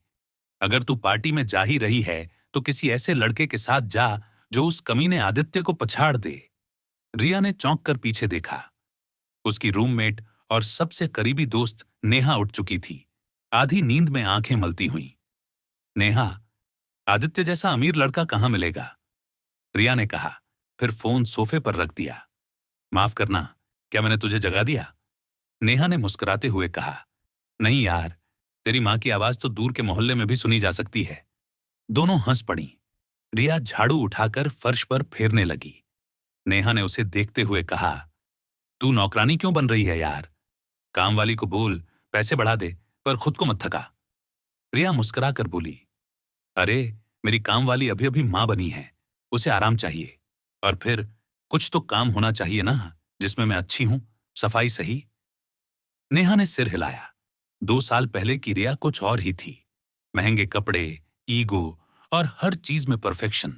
अगर तू पार्टी में जा ही रही है तो किसी ऐसे लड़के के साथ जा जो उस कमीने आदित्य को पछाड़ दे। रिया ने चौंक कर पीछे देखा। उसकी रूममेट और सबसे करीबी दोस्त नेहा उठ चुकी थी, आधी नींद में आंखें मलती हुई। नेहा, आदित्य जैसा अमीर लड़का कहां मिलेगा? रिया ने कहा, फिर फोन सोफे पर रख दिया। माफ करना, क्या मैंने तुझे जगा दिया? नेहा ने मुस्कुराते हुए कहा, नहीं यार, तेरी मां की आवाज तो दूर के मोहल्ले में भी सुनी जा सकती है। दोनों हंस पड़ी। रिया झाड़ू उठाकर फर्श पर फेरने लगी। नेहा ने उसे देखते हुए कहा, तू नौकरानी क्यों बन रही है यार? काम वाली को बोल पैसे बढ़ा दे, पर खुद को मत थका। रिया मुस्कुरा कर बोली, अरे, मेरी काम वाली अभी अभी मां बनी है, उसे आराम चाहिए। और फिर कुछ तो काम होना चाहिए ना जिसमें मैं अच्छी हूं, सफाई सही। नेहा ने सिर हिलाया। 2 साल पहले की रिया कुछ और ही थी। महंगे कपड़े, ईगो और हर चीज में परफेक्शन।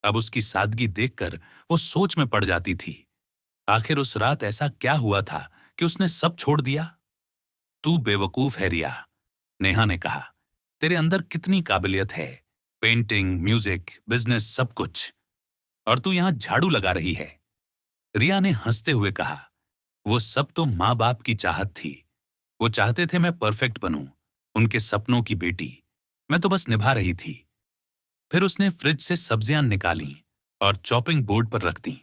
अब उसकी सादगी देखकर वो सोच में पड़ जाती थी। आखिर उस रात ऐसा क्या हुआ था कि उसने सब छोड़ दिया? तू बेवकूफ है रिया, नेहा ने कहा। तेरे अंदर कितनी काबिलियत है, पेंटिंग, म्यूजिक, बिजनेस, सब कुछ। और तू यहां झाड़ू लगा रही है। रिया ने हंसते हुए कहा, वो सब तो माँ बाप की चाहत थी। वो चाहते थे मैं परफेक्ट बनूं, उनके सपनों की बेटी। मैं तो बस निभा रही थी। फिर उसने फ्रिज से सब्जियां निकाली और चॉपिंग बोर्ड पर रख दी।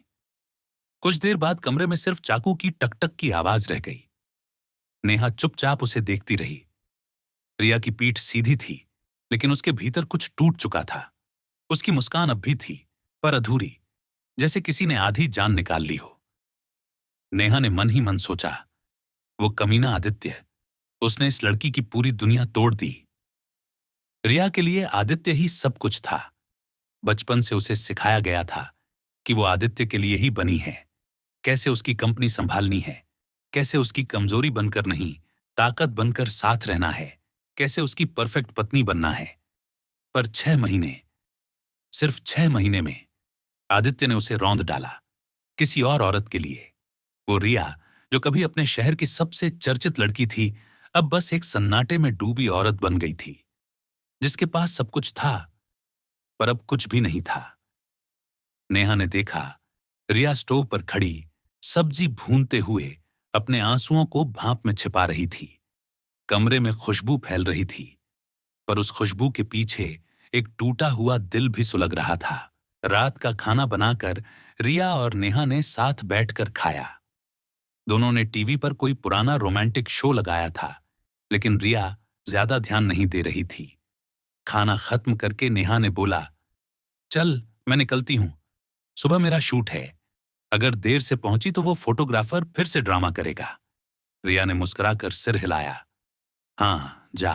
कुछ देर बाद कमरे में सिर्फ चाकू की टकटक की आवाज रह गई। नेहा चुपचाप उसे देखती रही। रिया की पीठ सीधी थी, लेकिन उसके भीतर कुछ टूट चुका था। उसकी मुस्कान अब भी थी, पर अधूरी, जैसे किसी ने आधी जान निकाल ली हो। नेहा ने मन ही मन सोचा, वो कमीना आदित्य, उसने इस लड़की की पूरी दुनिया तोड़ दी। रिया के लिए आदित्य ही सब कुछ था। बचपन से उसे सिखाया गया था कि वो आदित्य के लिए ही बनी है, कैसे उसकी कंपनी संभालनी है, कैसे उसकी कमजोरी बनकर नहीं, ताकत बनकर साथ रहना है, कैसे उसकी परफेक्ट पत्नी बनना है। पर 6 महीने, सिर्फ 6 महीने में आदित्य ने उसे रौंद डाला, किसी और औरत के लिए। वो रिया, जो कभी अपने शहर की सबसे चर्चित लड़की थी, अब बस एक सन्नाटे में डूबी औरत बन गई थी, जिसके पास सब कुछ था, पर अब कुछ भी नहीं था। नेहा ने देखा, रिया स्टोव पर खड़ी सब्जी भूनते हुए अपने आंसुओं को भाप में छिपा रही थी। कमरे में खुशबू फैल रही थी, पर उस खुशबू के पीछे एक टूटा हुआ दिल भी सुलग रहा था। रात का खाना बनाकर रिया और नेहा ने साथ बैठकर खाया। दोनों ने टीवी पर कोई पुराना रोमांटिक शो लगाया था, लेकिन रिया ज्यादा ध्यान नहीं दे रही थी। खाना खत्म करके नेहा ने बोला, चल मैं निकलती हूं, सुबह मेरा शूट है। अगर देर से पहुंची तो वो फोटोग्राफर फिर से ड्रामा करेगा। रिया ने मुस्कुराकर सिर हिलाया। हाँ जा,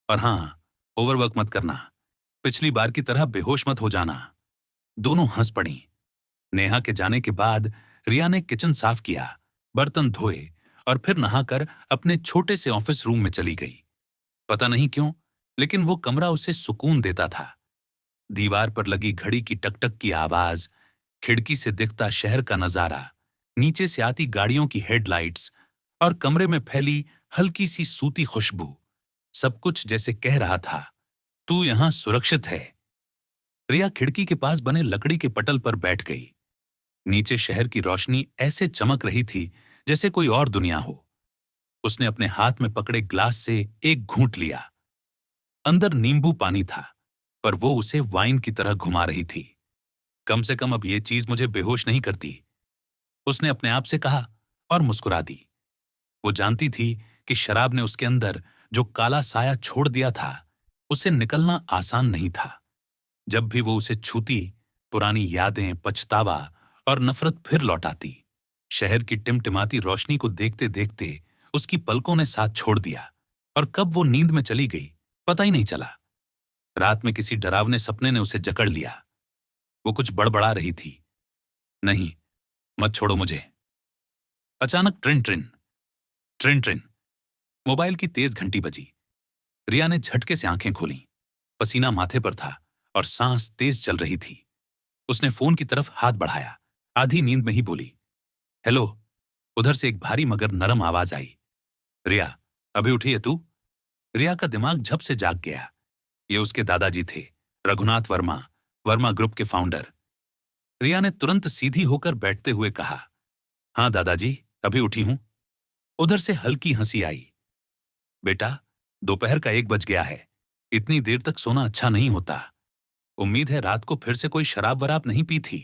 और हाँ, ओवरवर्क मत करना, पिछली बार की तरह बेहोश मत हो जाना। दोनों हंस पड़ी। नेहा के जाने के बाद रिया ने किचन साफ किया, बर्तन धोए और फिर नहाकर अपने छोटे से ऑफिस रूम में चली गई। पता नहीं क्यों, लेकिन वो कमरा उसे सुकून देता था। दीवार पर लगी घड़ी की टकटक की आवाज, खिड़की से दिखता शहर का नजारा, नीचे से आती गाड़ियों की हेडलाइट्स और कमरे में फैली हल्की सी सूती खुशबू, सब कुछ जैसे कह रहा था, तू यहां सुरक्षित है। रिया खिड़की के पास बने लकड़ी के पटल पर बैठ गई। नीचे शहर की रोशनी ऐसे चमक रही थी जैसे कोई और दुनिया हो। उसने अपने हाथ में पकड़े ग्लास से एक घूंट लिया। अंदर नींबू पानी था, पर वो उसे वाइन की तरह घुमा रही थी। कम से कम अब ये चीज मुझे बेहोश नहीं करती, उसने अपने आप से कहा और मुस्कुरा दी। वो जानती थी कि शराब ने उसके अंदर जो काला साया छोड़ दिया था, उससे निकलना आसान नहीं था। जब भी वो उसे छूती, पुरानी यादें, पछतावा और नफरत फिर लौट आती। शहर की टिमटिमाती रोशनी को देखते देखते उसकी पलकों ने साथ छोड़ दिया, और कब वो नींद में चली गई पता ही नहीं चला। रात में किसी डरावने सपने ने उसे जकड़ लिया। वो कुछ बड़बड़ा रही थी, नहीं, मत छोड़ो मुझे। अचानक ट्रिन ट्रिन ट्रिन ट्रिन मोबाइल की तेज घंटी बजी। रिया ने झटके से आंखें खोलीं। पसीना माथे पर था और सांस तेज चल रही थी। उसने फोन की तरफ हाथ बढ़ाया, आधी नींद में ही बोली, हेलो। उधर से एक भारी मगर नरम आवाज आई, रिया, अभी उठी है तू? रिया का दिमाग झप से जाग गया। ये उसके दादाजी थे, रघुनाथ वर्मा, वर्मा ग्रुप के फाउंडर। रिया ने तुरंत सीधी होकर बैठते हुए कहा, हाँ दादाजी, अभी उठी हूं। उधर से हल्की हंसी आई, बेटा, दोपहर का 1 बज गया है, इतनी देर तक सोना अच्छा नहीं होता। उम्मीद है रात को फिर से कोई शराब वराब नहीं पी थी।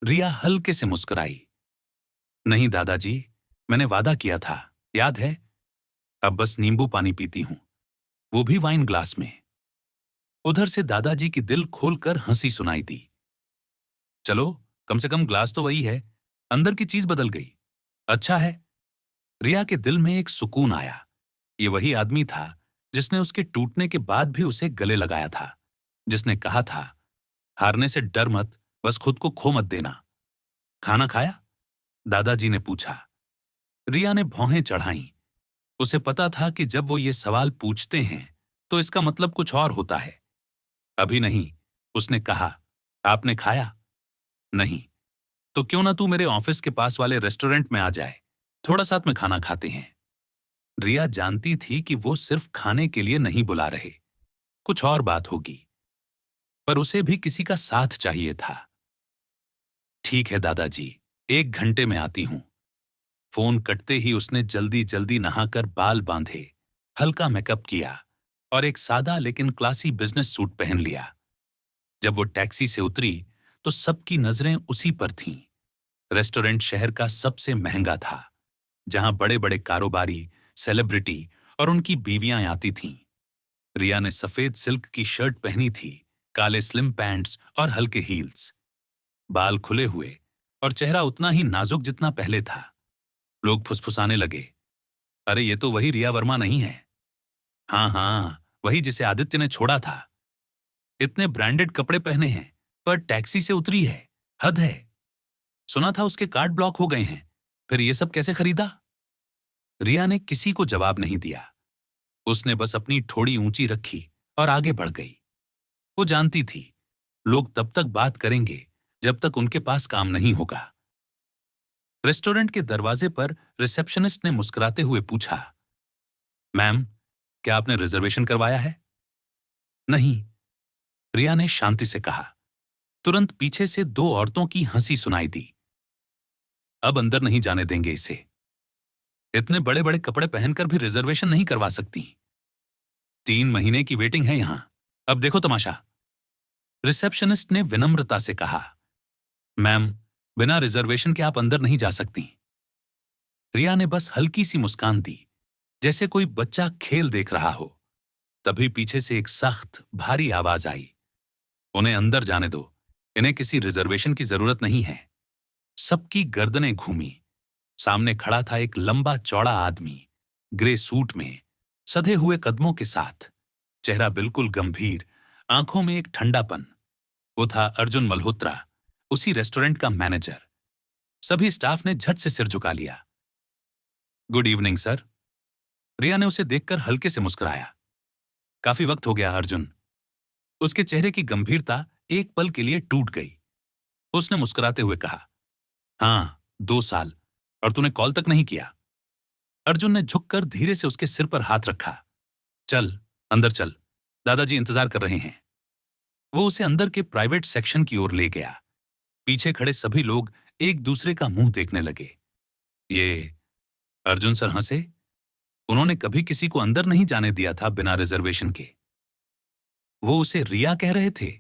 रिया हल्के से मुस्कुराई, नहीं दादाजी, मैंने वादा किया था, याद है। अब बस नींबू पानी पीती हूं, वो भी वाइन ग्लास में। उधर से दादाजी की दिल खोलकर हंसी सुनाई दी, चलो, कम से कम ग्लास तो वही है, अंदर की चीज बदल गई, अच्छा है। रिया के दिल में एक सुकून आया। ये वही आदमी था जिसने उसके टूटने के बाद भी उसे गले लगाया था, जिसने कहा था, हारने से डर मत, बस खुद को खो मत देना। खाना खाया? दादाजी ने पूछा। रिया ने भौहें चढ़ाईं। उसे पता था कि जब वो ये सवाल पूछते हैं तो इसका मतलब कुछ और होता है। अभी नहीं, उसने कहा। आपने खाया? नहीं। तो क्यों ना तू मेरे ऑफिस के पास वाले रेस्टोरेंट में आ जाए, थोड़ा साथ में खाना खाते हैं। रिया जानती थी कि वो सिर्फ खाने के लिए नहीं बुला रहे, कुछ और बात होगी, पर उसे भी किसी का साथ चाहिए था। ठीक है दादाजी, 1 घंटे में आती हूं। फोन कटते ही उसने जल्दी जल्दी नहाकर बाल बांधे, हल्का मेकअप किया और एक सादा लेकिन क्लासी बिजनेस सूट पहन लिया। जब वो टैक्सी से उतरी तो सबकी नजरें उसी पर थीं। रेस्टोरेंट शहर का सबसे महंगा था, जहां बड़े बड़े कारोबारी, सेलिब्रिटी और उनकी बीवियां आती थीं। रिया ने सफेद सिल्क की शर्ट पहनी थी, काले स्लिम पैंट्स और हल्के हील्स। बाल खुले हुए और चेहरा उतना ही नाजुक जितना पहले था। लोग फुसफुसाने लगे, अरे ये तो वही रिया वर्मा नहीं है? हाँ हाँ, वही जिसे आदित्य ने छोड़ा था। इतने ब्रांडेड कपड़े पहने हैं, पर टैक्सी से उतरी है, हद है। सुना था उसके कार्ड ब्लॉक हो गए हैं। फिर ये सब कैसे खरीदा? रिया ने किसी को जवाब नहीं दिया। उसने बस अपनी ठोड़ी ऊंची रखी और आगे बढ़ गई। वो जानती थी लोग तब तक बात करेंगे जब तक उनके पास काम नहीं होगा। रेस्टोरेंट के दरवाजे पर रिसेप्शनिस्ट ने मुस्कुराते हुए पूछा, मैम, क्या आपने रिजर्वेशन करवाया है? नहीं, रिया ने शांति से कहा। तुरंत पीछे से दो औरतों की हंसी सुनाई दी। अब अंदर नहीं जाने देंगे इसे। इतने बड़े बड़े कपड़े पहनकर भी रिजर्वेशन नहीं करवा सकती। 3 महीने की वेटिंग है यहां। अब देखो तमाशा। रिसेप्शनिस्ट ने विनम्रता से कहा, मैम, बिना रिजर्वेशन के आप अंदर नहीं जा सकती। रिया ने बस हल्की सी मुस्कान दी, जैसे कोई बच्चा खेल देख रहा हो। तभी पीछे से एक सख्त भारी आवाज आई, उन्हें अंदर जाने दो, इन्हें किसी रिजर्वेशन की जरूरत नहीं है। सबकी गर्दनें घूमी। सामने खड़ा था एक लंबा चौड़ा आदमी, ग्रे सूट में, सधे हुए कदमों के साथ, चेहरा बिल्कुल गंभीर, आंखों में एक ठंडापन। वो था अर्जुन मल्होत्रा, उसी रेस्टोरेंट का मैनेजर। सभी स्टाफ ने झट से सिर झुका लिया। Good evening sir. रिया ने उसे देखकर हल्के से मुस्कुराया। काफी वक्त हो गया अर्जुन। उसके चेहरे की गंभीरता एक पल के लिए टूट गई। उसने मुस्कुराते हुए कहा, हाँ, 2 साल, और तूने कॉल तक नहीं किया। अर्जुन ने झुककर धीरे से उसके सिर पर हाथ रखा। चल, अंदर चल, दादाजी इंतजार कर रहे हैं। वो उसे अंदर के प्राइवेट सेक्शन की ओर ले गया। पीछे खड़े सभी लोग एक दूसरे का मुंह देखने लगे। ये अर्जुन सर हंसे। उन्होंने कभी किसी को अंदर नहीं जाने दिया था बिना रिजर्वेशन के। वो उसे रिया कह रहे थे।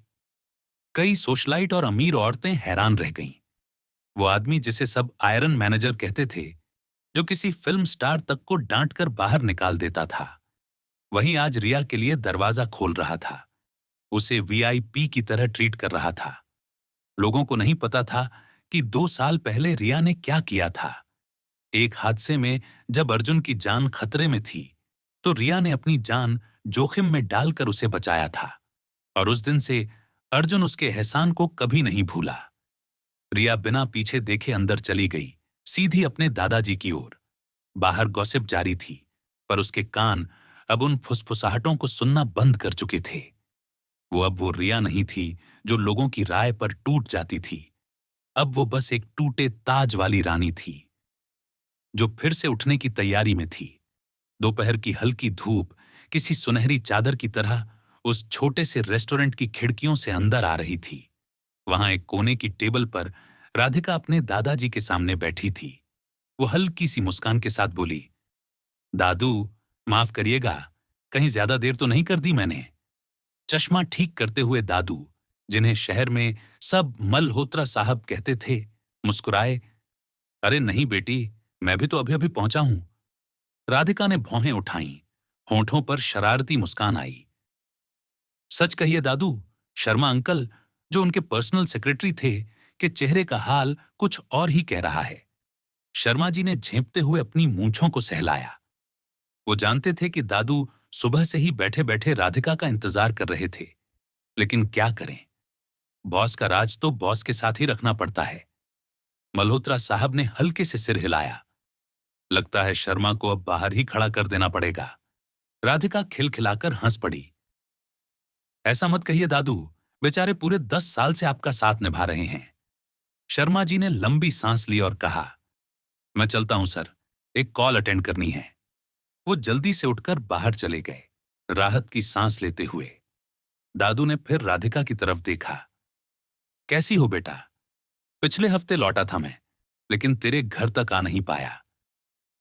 कई सोशलाइट और अमीर औरतें हैरान रह गईं। वो आदमी जिसे सब आयरन मैनेजर कहते थे, जो किसी फिल्म स्टार तक को डांट कर बाहर निकाल देता था, वहीं आज रिया के लिए दरवाजा खोल रहा था, उसे वीआईपी की तरह ट्रीट कर रहा था। लोगों को नहीं पता था कि 2 साल पहले रिया ने क्या किया था। एक हादसे में जब अर्जुन की जान खतरे में थी, तो रिया ने अपनी जान जोखिम में डालकर उसे बचाया था, और उस दिन से अर्जुन उसके एहसान को कभी नहीं भूला। रिया बिना पीछे देखे अंदर चली गई, सीधी अपने दादाजी की ओर। बाहर गॉसिप जारी थी, पर उसके कान अब उन फुसफुसाहटों को सुनना बंद कर चुके थे। वो रिया नहीं थी जो लोगों की राय पर टूट जाती थी। अब वो बस एक टूटे ताज वाली रानी थी, जो फिर से उठने की तैयारी में थी। दोपहर की हल्की धूप किसी सुनहरी चादर की तरह उस छोटे से रेस्टोरेंट की खिड़कियों से अंदर आ रही थी। वहां एक कोने की टेबल पर राधिका अपने दादाजी के सामने बैठी थी। वो हल्की सी मुस्कान के साथ बोली, दादू, माफ करिएगा, कहीं ज्यादा देर तो नहीं कर दी मैंने? चश्मा ठीक करते हुए दादू, जिन्हें शहर में सब मल्होत्रा साहब कहते थे, मुस्कुराए। अरे नहीं बेटी, मैं भी तो अभी अभी पहुंचा हूं। राधिका ने भौहें उठाईं, होंठों पर शरारती मुस्कान आई। सच कहिए दादू, शर्मा अंकल, जो उनके पर्सनल सेक्रेटरी थे, के चेहरे का हाल कुछ और ही कह रहा है। शर्मा जी ने झेंपते हुए अपनी मूंछों को सहलाया। वो जानते थे कि दादू सुबह से ही बैठे बैठे राधिका का इंतजार कर रहे थे, लेकिन क्या करें, बॉस का राज तो बॉस के साथ ही रखना पड़ता है। मल्होत्रा साहब ने हल्के से सिर हिलाया। लगता है शर्मा को अब बाहर ही खड़ा कर देना पड़ेगा। राधिका खिलखिलाकर हंस पड़ी। ऐसा मत कहिए दादू, बेचारे पूरे 10 साल से आपका साथ निभा रहे हैं। शर्मा जी ने लंबी सांस ली और कहा, मैं चलता हूं सर, एक कॉल अटेंड करनी है। वो जल्दी से उठकर बाहर चले गए, राहत की सांस लेते हुए। दादू ने फिर राधिका की तरफ देखा। कैसी हो बेटा? पिछले हफ्ते लौटा था मैं, लेकिन तेरे घर तक आ नहीं पाया।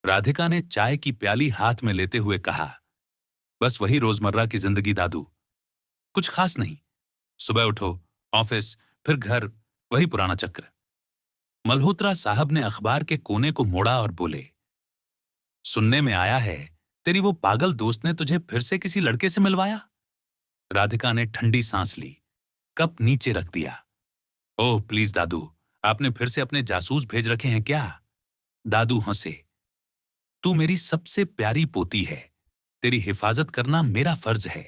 राधिका ने चाय की प्याली हाथ में लेते हुए कहा, बस वही रोजमर्रा की जिंदगी दादू, कुछ खास नहीं। सुबह उठो, ऑफिस, फिर घर, वही पुराना चक्र। मल्होत्रा साहब ने अखबार के कोने को मोड़ा और बोले, सुनने में आया है तेरी वो पागल दोस्त ने तुझे फिर से किसी लड़के से मिलवाया। राधिका ने ठंडी सांस ली, कप नीचे रख दिया। ओह प्लीज दादू, आपने फिर से अपने जासूस भेज रखे हैं क्या? दादू हंसे। तू मेरी सबसे प्यारी पोती है, तेरी हिफाजत करना मेरा फर्ज है।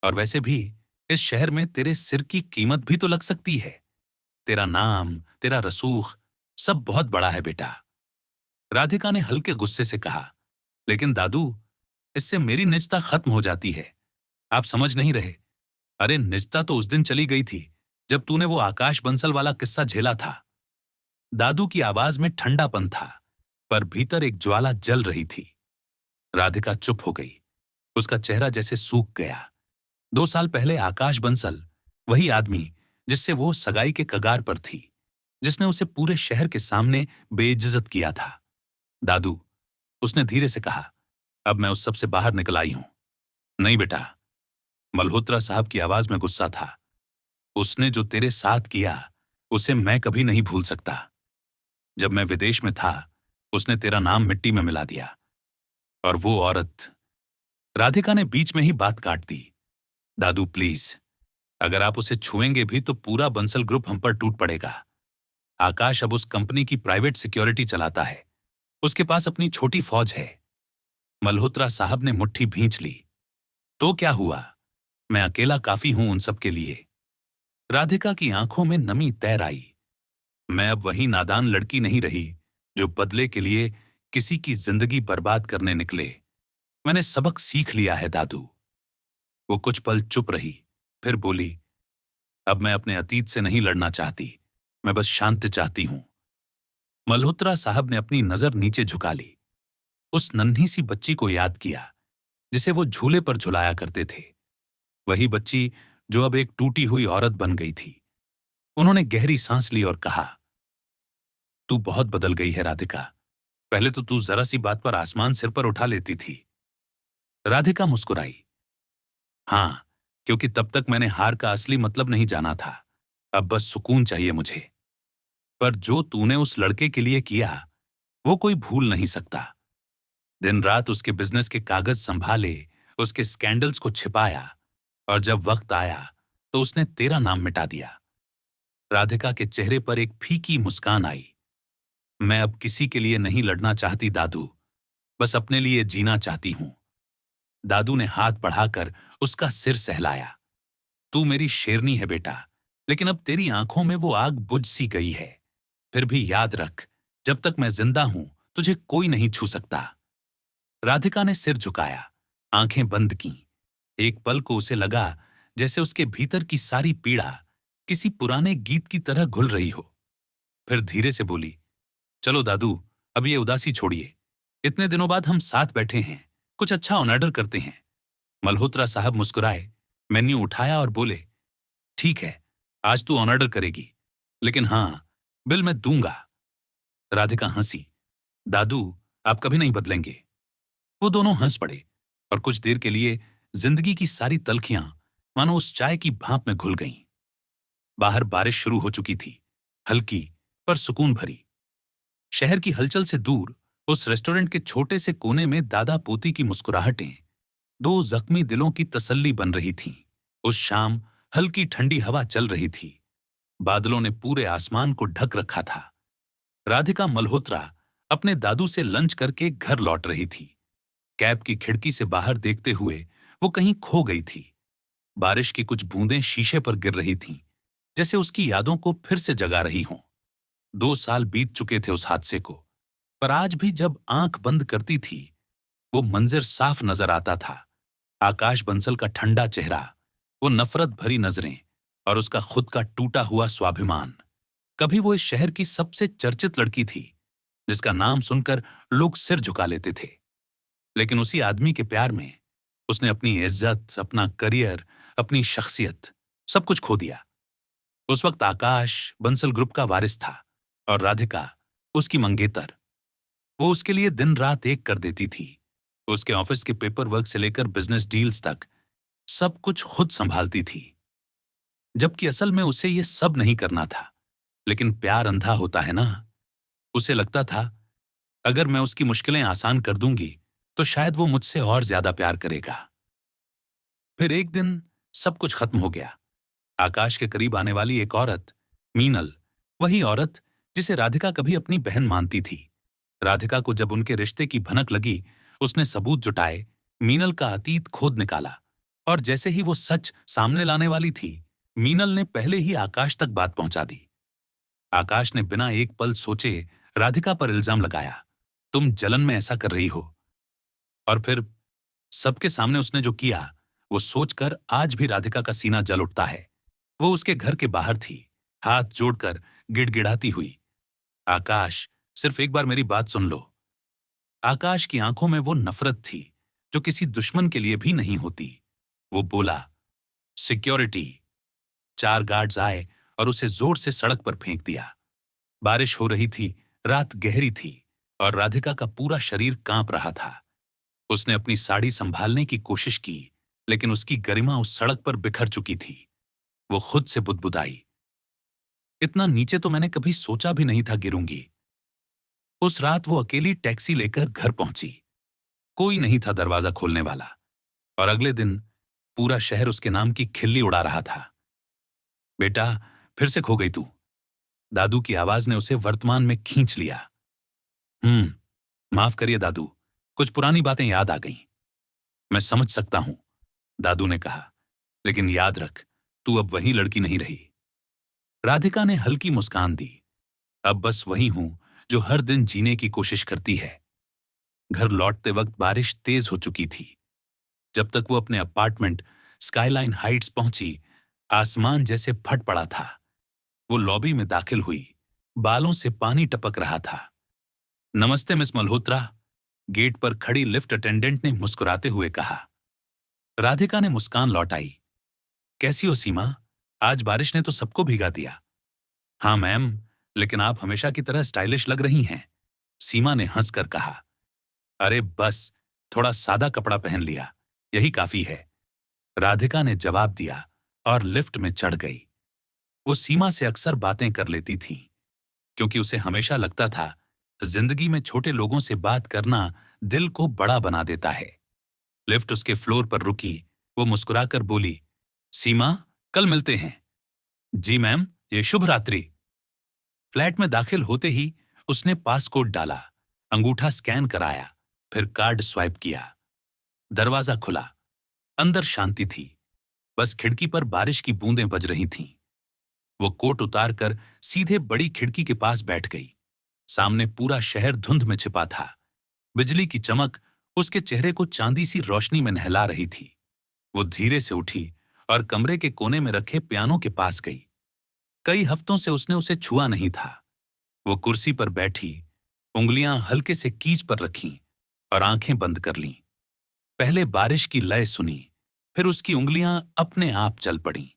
और वैसे भी इस शहर में तेरे सिर की कीमत भी तो लग सकती है। तेरा नाम, तेरा रसूख, सब बहुत बड़ा है बेटा। राधिका ने हल्के गुस्से से कहा, लेकिन दादू, इससे मेरी निजता खत्म हो जाती है। आप समझ नहीं रहे। अरे निजता तो उस दिन चली गई थी जब तूने वो आकाश बंसल वाला किस्सा झेला था। दादू की आवाज में ठंडापन था, पर भीतर एक ज्वाला जल रही थी। राधिका चुप हो गई। उसका चेहरा जैसे सूख गया। 2 साल पहले आकाश बंसल, वही आदमी जिससे वो सगाई के कगार पर थी, जिसने उसे पूरे शहर के सामने बेइज्जत किया था। दादू, उसने धीरे से कहा, अब मैं उस सब से बाहर निकल आई हूं। नहीं बेटा, मल्होत्रा साहब की आवाज में गुस्सा था। उसने जो तेरे साथ किया, उसे मैं कभी नहीं भूल सकता। जब मैं विदेश में था, उसने तेरा नाम मिट्टी में मिला दिया। और वो औरत। राधिका ने बीच में ही बात काट दी। दादू प्लीज, अगर आप उसे छुएंगे भी तो पूरा बंसल ग्रुप हम पर टूट पड़ेगा। आकाश अब उस कंपनी की प्राइवेट सिक्योरिटी चलाता है। उसके पास अपनी छोटी फौज है। मल्होत्रा साहब ने मुट्ठी भींच ली। तो क्या हुआ? मैं अकेला काफी हूं उन सब के लिए। राधिका की आंखों में नमी तैर आई। मैं अब वही नादान लड़की नहीं रही जो बदले के लिए किसी की जिंदगी बर्बाद करने निकले। मैंने सबक सीख लिया है दादू। वो कुछ पल चुप रही, फिर बोली, अब मैं अपने अतीत से नहीं लड़ना चाहती। मैं बस शांति चाहती हूं। मल्होत्रा साहब ने अपनी नजर नीचे झुका ली। उस नन्ही सी बच्ची को याद किया जिसे वो झूले पर झुलाया करते थे। वही बच्ची जो अब एक टूटी हुई औरत बन गई थी। उन्होंने गहरी सांस ली और कहा, तू बहुत बदल गई है राधिका। पहले तो तू जरा सी बात पर आसमान सिर पर उठा लेती थी। राधिका मुस्कुराई। हां, क्योंकि तब तक मैंने हार का असली मतलब नहीं जाना था। अब बस सुकून चाहिए मुझे। पर जो तूने उस लड़के के लिए किया, वो कोई भूल नहीं सकता। दिन रात उसके बिजनेस के कागज संभाले, उसके स्कैंडल्स को छिपाया, और जब वक्त आया तो उसने तेरा नाम मिटा दिया। राधिका के चेहरे पर एक फीकी मुस्कान आई। मैं अब किसी के लिए नहीं लड़ना चाहती दादू, बस अपने लिए जीना चाहती हूं। दादू ने हाथ बढ़ाकर उसका सिर सहलाया। तू मेरी शेरनी है बेटा, लेकिन अब तेरी आंखों में वो आग बुझ सी गई है। फिर भी याद रख, जब तक मैं जिंदा हूं तुझे कोई नहीं छू सकता। राधिका ने सिर झुकाया, आंखें बंद की। एक पल को उसे लगा जैसे उसके भीतर की सारी पीड़ा किसी पुराने गीत की तरह घुल रही हो। फिर धीरे से बोली, चलो दादू, अब ये उदासी छोड़िए। इतने दिनों बाद हम साथ बैठे हैं, कुछ अच्छा ऑर्डर करते हैं। मल्होत्रा साहब मुस्कुराए, मेन्यू उठाया और बोले, ठीक है, आज तू ऑर्डर करेगी, लेकिन हां, बिल मैं दूंगा। राधिका हंसी। दादू, आप कभी नहीं बदलेंगे। वो दोनों हंस पड़े, और कुछ देर के लिए जिंदगी की सारी तलखियां मानो उस चाय की भाप में घुल गईं। बाहर बारिश शुरू हो चुकी थी, हल्की पर सुकून भरी। शहर की हलचल से दूर उस रेस्टोरेंट के छोटे से कोने में दादा पोती की मुस्कुराहटें दो जख्मी दिलों की तसल्ली बन रही थीं। उस शाम हल्की ठंडी हवा चल रही थी। बादलों ने पूरे आसमान को ढक रखा था। राधिका मल्होत्रा अपने दादू से लंच करके घर लौट रही थी। कैब की खिड़की से बाहर देखते हुए वो कहीं खो गई थी। बारिश की कुछ बूंदें शीशे पर गिर रही थीं, जैसे उसकी यादों को फिर से जगा रही हों। 2 साल बीत चुके थे उस हादसे को, पर आज भी जब आंख बंद करती थी, वो मंजर साफ नजर आता था। आकाश बंसल का ठंडा चेहरा, वो नफरत भरी नजरें, और उसका खुद का टूटा हुआ स्वाभिमान। कभी वो इस शहर की सबसे चर्चित लड़की थी, जिसका नाम सुनकर लोग सिर झुका लेते थे। लेकिन उसी आदमी के प्यार में उसने अपनी इज्जत, अपना करियर, अपनी शख्सियत, सब कुछ खो दिया। उस वक्त आकाश बंसल ग्रुप का वारिस था, और राधिका उसकी मंगेतर। वो उसके लिए दिन रात एक कर देती थी। उसके ऑफिस के पेपर वर्क से लेकर बिजनेस डील्स तक सब कुछ खुद संभालती थी। जबकि असल में उसे ये सब नहीं करना था। लेकिन प्यार अंधा होता है ना। उसे लगता था, अगर मैं उसकी मुश्किलें आसान कर दूंगी तो शायद वो मुझसे और ज्यादा प्यार करेगा। फिर एक दिन सब कुछ खत्म हो गया। आकाश के करीब आने वाली एक औरत, मीनल, वही औरत जिसे राधिका कभी अपनी बहन मानती थी। राधिका को जब उनके रिश्ते की भनक लगी, उसने सबूत जुटाए, मीनल का अतीत खोद निकाला। और जैसे ही वो सच सामने लाने वाली थी, मीनल ने पहले ही आकाश तक बात पहुंचा दी। आकाश ने बिना एक पल सोचे राधिका पर इल्जाम लगाया। तुम जलन में ऐसा कर रही हो। और फिर सबके सामने उसने जो किया, वो सोचकर आज भी राधिका का सीना जल उठता है। वो उसके घर के बाहर थी, हाथ जोड़कर गिड़गिड़ाती हुई। आकाश, सिर्फ एक बार मेरी बात सुन लो। आकाश की आंखों में वो नफरत थी जो किसी दुश्मन के लिए भी नहीं होती। वो बोला, सिक्योरिटी। 4 गार्ड्स आए और उसे जोर से सड़क पर फेंक दिया। बारिश हो रही थी, रात गहरी थी और राधिका का पूरा शरीर कांप रहा था। उसने अपनी साड़ी संभालने की कोशिश की, लेकिन उसकी गरिमा उस सड़क पर बिखर चुकी थी। वो खुद से बुदबुदाई, इतना नीचे तो मैंने कभी सोचा भी नहीं था गिरूंगी। उस रात वो अकेली टैक्सी लेकर घर पहुंची। कोई नहीं था दरवाजा खोलने वाला। और अगले दिन पूरा शहर उसके नाम की खिल्ली उड़ा रहा था। बेटा, फिर से खो गई तू। दादू की आवाज ने उसे वर्तमान में खींच लिया। माफ करिए दादू, कुछ पुरानी बातें याद आ गईं। मैं समझ सकता हूं, दादू ने कहा, लेकिन याद रख, तू अब वही लड़की नहीं रही। राधिका ने हल्की मुस्कान दी। अब बस वही हूं जो हर दिन जीने की कोशिश करती है। घर लौटते वक्त बारिश तेज हो चुकी थी। जब तक वो अपने अपार्टमेंट स्काईलाइन हाइट्स पहुंची, आसमान जैसे फट पड़ा था। वो लॉबी में दाखिल हुई, बालों से पानी टपक रहा था। नमस्ते मिस मल्होत्रा, गेट पर खड़ी लिफ्ट अटेंडेंट ने मुस्कुराते हुए कहा। राधिका ने मुस्कान लौटाई। कैसी हो सीमा? आज बारिश ने तो सबको भिगा दिया। हाँ मैम, लेकिन आप हमेशा की तरह स्टाइलिश लग रही हैं, सीमा ने हंसकर कहा। अरे बस, थोड़ा सादा कपड़ा पहन लिया, यही काफी है, राधिका ने जवाब दिया और लिफ्ट में चढ़ गई। वो सीमा से अक्सर बातें कर लेती थी, क्योंकि उसे हमेशा लगता था जिंदगी में छोटे लोगों से बात करना दिल को बड़ा बना देता है। लिफ्ट उसके फ्लोर पर रुकी। वो मुस्कुराकर बोली, सीमा, कल मिलते हैं। जी मैम, ये शुभ रात्रि। फ्लैट में दाखिल होते ही उसने पासकोड डाला, अंगूठा स्कैन कराया, फिर कार्ड स्वाइप किया। दरवाजा खुला। अंदर शांति थी, बस खिड़की पर बारिश की बूंदें बज रही थीं। वो कोट उतारकर सीधे बड़ी खिड़की के पास बैठ गई। सामने पूरा शहर धुंध में छिपा था। बिजली की चमक उसके चेहरे को चांदी सी रोशनी में नहला रही थी। वो धीरे से उठी और कमरे के कोने में रखे पियानो के पास गई। कई हफ्तों से उसने उसे छुआ नहीं था। वो कुर्सी पर बैठी, उंगलियां हल्के से कीज पर रखीं और आंखें बंद कर लीं। पहले बारिश की लय सुनी, फिर उसकी उंगलियां अपने आप चल पड़ीं।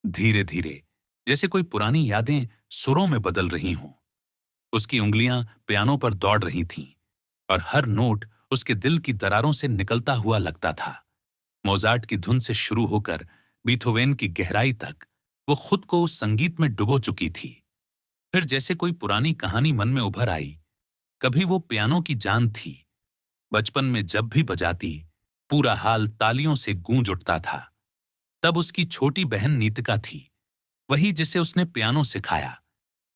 धीरे धीरे, जैसे कोई पुरानी यादें सुरों में बदल रही हों। उसकी उंगलियां पियानो पर दौड़ रही थीं और हर नोट उसके दिल की दरारों से निकलता हुआ लगता था। मोजार्ट की धुन से शुरू होकर बीथोवेन की गहराई तक वो खुद को उस संगीत में डुबो चुकी थी। फिर जैसे कोई पुरानी कहानी मन में उभर आई। कभी वो पियानो की जान थी। बचपन में जब भी बजाती, पूरा हाल तालियों से गूंज उठता था। तब उसकी छोटी बहन नीतिका थी, वही जिसे उसने पियानो सिखाया,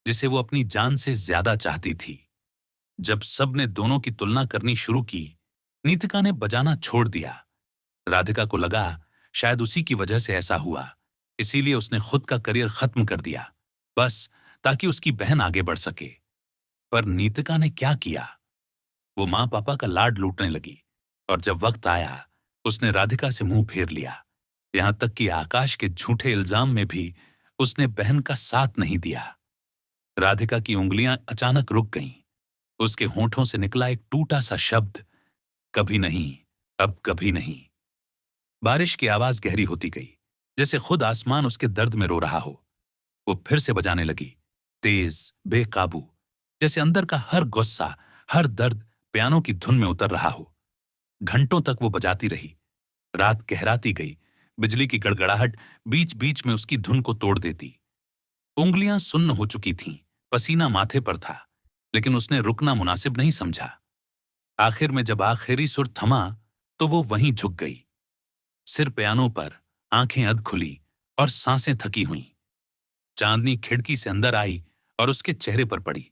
जिसे वो अपनी जान से ज्यादा चाहती थी। जब सबने दोनों की तुलना करनी शुरू की, नीतिका ने बजाना छोड़ दिया। राधिका को लगा शायद उसी की वजह से ऐसा हुआ, इसीलिए उसने खुद का करियर खत्म कर दिया, बस ताकि उसकी बहन आगे बढ़ सके। पर नीतिका ने क्या किया? वो मां पापा का लाड लूटने लगी और जब वक्त आया, उसने राधिका से मुंह फेर लिया। यहां तक कि आकाश के झूठे इल्जाम में भी उसने बहन का साथ नहीं दिया। राधिका की उंगलियां अचानक रुक गईं। उसके होठों से निकला एक टूटा सा शब्द, कभी नहीं, अब कभी नहीं। बारिश की आवाज गहरी होती गई, जैसे खुद आसमान उसके दर्द में रो रहा हो। वो फिर से बजाने लगी, तेज, बेकाबू, जैसे अंदर का हर गुस्सा, हर दर्द पियानो की धुन में उतर रहा हो। घंटों तक वो बजाती रही। रात गहराती गई। बिजली की गड़गड़ाहट बीच बीच में उसकी धुन को तोड़ देती। उंगलियां सुन्न हो चुकी थीं, पसीना माथे पर था, लेकिन उसने रुकना मुनासिब नहीं समझा। आखिर में जब आखिरी सुर थमा, तो वो वहीं झुक गई, सिर पियानो पर, आंखें अध खुली और सांसें थकी हुईं। चांदनी खिड़की से अंदर आई और उसके चेहरे पर पड़ी।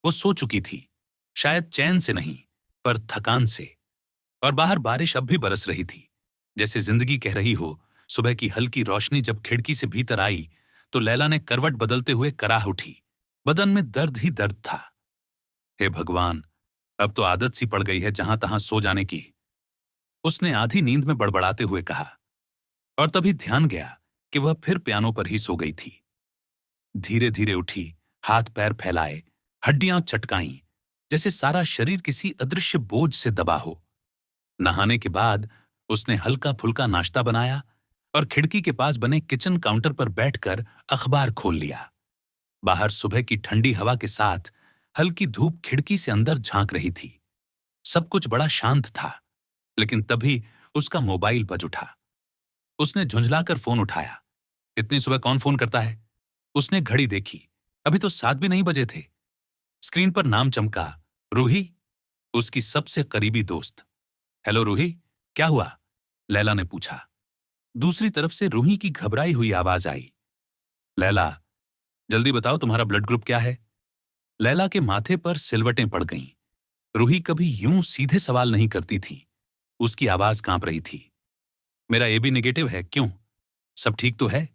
वो सो चुकी थी, शायद चैन से नहीं, पर थकान से। और बाहर बारिश अब भी बरस रही थी, जैसे जिंदगी कह रही हो। सुबह की हल्की रोशनी जब खिड़की से भीतर आई, तो लैला ने करवट बदलते हुए कराह उठी। बदन में दर्द ही दर्द था। हे भगवान, अब तो आदत सी पड़ गई है जहां तहां सो जाने की, उसने आधी नींद में बड़बड़ाते हुए कहा। और तभी ध्यान गया कि वह फिर पियानो पर ही सो गई थी। धीरे धीरे उठी, हाथ पैर फैलाए, हड्डियां चटकाईं, जैसे सारा शरीर किसी अदृश्य बोझ से दबा हो। नहाने के बाद उसने हल्का फुल्का नाश्ता बनाया और खिड़की के पास बने किचन काउंटर पर बैठकर अखबार खोल लिया। बाहर सुबह की ठंडी हवा के साथ हल्की धूप खिड़की से अंदर झांक रही थी। सब कुछ बड़ा शांत था, लेकिन तभी उसका मोबाइल बज उठा। उसने झुंझलाकर फोन उठाया। इतनी सुबह कौन फोन करता है? उसने घड़ी देखी, अभी तो 7 भी नहीं बजे थे। स्क्रीन पर नाम चमका, रूही, उसकी सबसे करीबी दोस्त। हेलो रूही, क्या हुआ? लैला ने पूछा। दूसरी तरफ से रूही की घबराई हुई आवाज आई। लैला, जल्दी बताओ तुम्हारा ब्लड ग्रुप क्या है? लैला के माथे पर सिलवटें पड़ गईं। रूही कभी यूं सीधे सवाल नहीं करती थी। उसकी आवाज कांप रही थी। मेरा एबी नेगेटिव है, क्यों? सब ठीक तो है?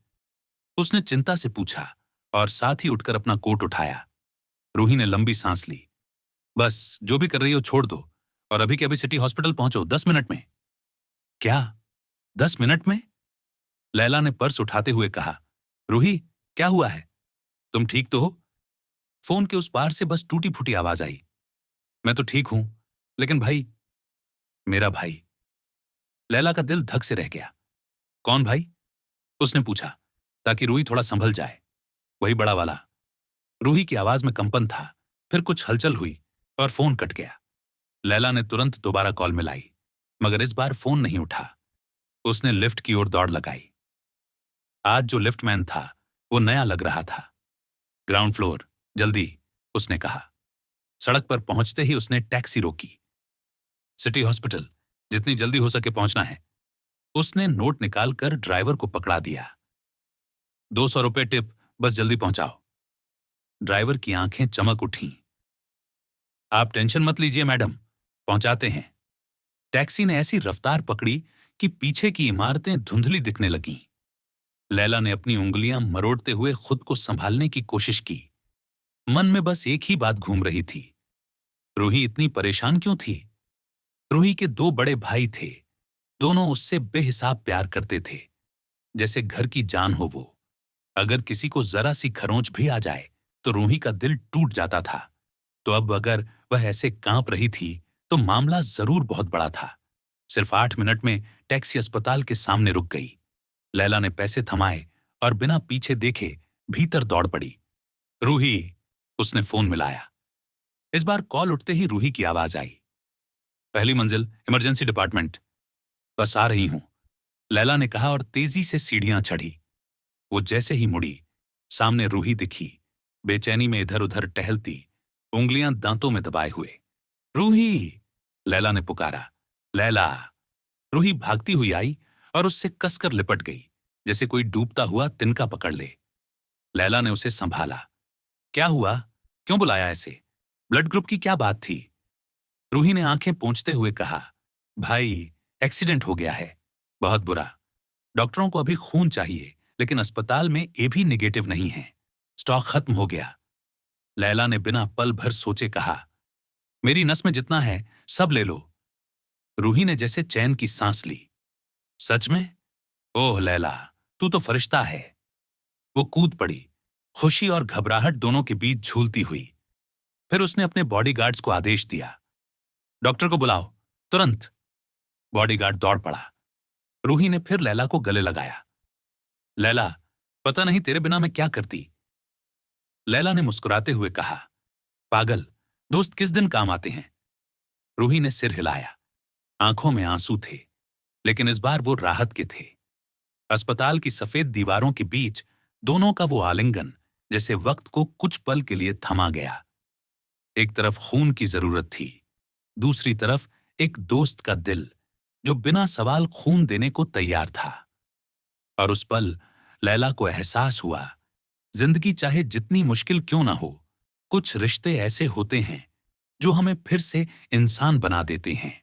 उसने चिंता से पूछा और साथ ही उठकर अपना कोट उठाया। रूही ने लंबी सांस ली। बस जो भी कर रही हो छोड़ दो और अभी के अभी सिटी हॉस्पिटल पहुंचो 10 मिनट में। क्या? 10 मिनट में? लैला ने पर्स उठाते हुए कहा। रूही, क्या हुआ है? तुम ठीक तो हो? फोन के उस पार से बस टूटी फूटी आवाज आई। मैं तो ठीक हूं, लेकिन भाई, मेरा भाई। लैला का दिल धक से रह गया। कौन भाई? उसने पूछा, ताकि रूही थोड़ा संभल जाए। वही बड़ा वाला। रूही की आवाज में कंपन था। फिर कुछ हलचल हुई और फोन कट गया। लैला ने तुरंत दोबारा कॉल मिलाई, मगर इस बार फोन नहीं उठा। उसने लिफ्ट की ओर दौड़ लगाई। आज जो लिफ्टमैन था वो नया लग रहा था। ग्राउंड फ्लोर, जल्दी, उसने कहा। सड़क पर पहुंचते ही उसने टैक्सी रोकी। सिटी हॉस्पिटल, जितनी जल्दी हो सके पहुंचना है। उसने नोट निकालकर ड्राइवर को पकड़ा दिया। 200 रुपए टिप, बस जल्दी पहुंचाओ। ड्राइवर की आंखें चमक उठीं। आप टेंशन मत लीजिए मैडम, पहुंचाते हैं। टैक्सी ने ऐसी रफ्तार पकड़ी कि पीछे की इमारतें धुंधली दिखने लगीं। लैला ने अपनी उंगलियां मरोड़ते हुए खुद को संभालने की कोशिश की। मन में बस एक ही बात घूम रही थी। रूही इतनी परेशान क्यों थी? रूही के 2 बड़े भाई थे। दोनों उससे बेहिसाब प्यार करते थे, जैसे घर की जान हो वो। अगर किसी को जरा सी खरोंच भी आ जाए तो रूही का दिल टूट जाता था। तो अब अगर वह ऐसे कांप रही थी तो मामला जरूर बहुत बड़ा था। सिर्फ 8 मिनट में टैक्सी अस्पताल के सामने रुक गई। लैला ने पैसे थमाए और बिना पीछे देखे भीतर दौड़ पड़ी। रूही, उसने फोन मिलाया। इस बार कॉल उठते ही रूही की आवाज आई। पहली मंजिल, इमरजेंसी डिपार्टमेंट। बस आ रही हूं, लैला ने कहा और तेजी से सीढ़ियां चढ़ी। वो जैसे ही मुड़ी, सामने रूही दिखी, बेचैनी में इधर उधर टहलती, उंगलियां दांतों में दबाए हुए। रूही, लैला ने पुकारा। लैला। रूही भागती हुई आई और उससे कसकर लिपट गई, जैसे कोई डूबता हुआ तिनका पकड़ ले। लैला ने उसे संभाला। क्या हुआ? क्यों बुलाया ऐसे? ब्लड ग्रुप की क्या बात थी? रूही ने आंखें पोंछते हुए कहा, भाई, एक्सीडेंट हो गया है, बहुत बुरा। डॉक्टरों को अभी खून चाहिए, लेकिन अस्पताल में एबी नेगेटिव नहीं है, स्टॉक खत्म हो गया। लैला ने बिना पल भर सोचे कहा, मेरी नस में जितना है सब ले लो। रूही ने जैसे चैन की सांस ली। सच में? ओह लैला, तू तो फरिश्ता है। वो कूद पड़ी, खुशी और घबराहट दोनों के बीच झूलती हुई। फिर उसने अपने बॉडीगार्ड्स को आदेश दिया, डॉक्टर को बुलाओ, तुरंत। बॉडीगार्ड दौड़ पड़ा। रूही ने फिर लैला को गले लगाया। लैला, पता नहीं तेरे बिना मैं क्या करती। लैला ने मुस्कुराते हुए कहा, पागल, दोस्त किस दिन काम आते हैं। रूही ने सिर हिलाया। आंखों में आंसू थे, लेकिन इस बार वो राहत के थे। अस्पताल की सफेद दीवारों के बीच दोनों का वो आलिंगन जैसे वक्त को कुछ पल के लिए थमा गया। एक तरफ खून की जरूरत थी, दूसरी तरफ एक दोस्त का दिल जो बिना सवाल खून देने को तैयार था। और उस पल लैला को एहसास हुआ, जिंदगी चाहे जितनी मुश्किल क्यों ना हो, कुछ रिश्ते ऐसे होते हैं जो हमें फिर से इंसान बना देते हैं।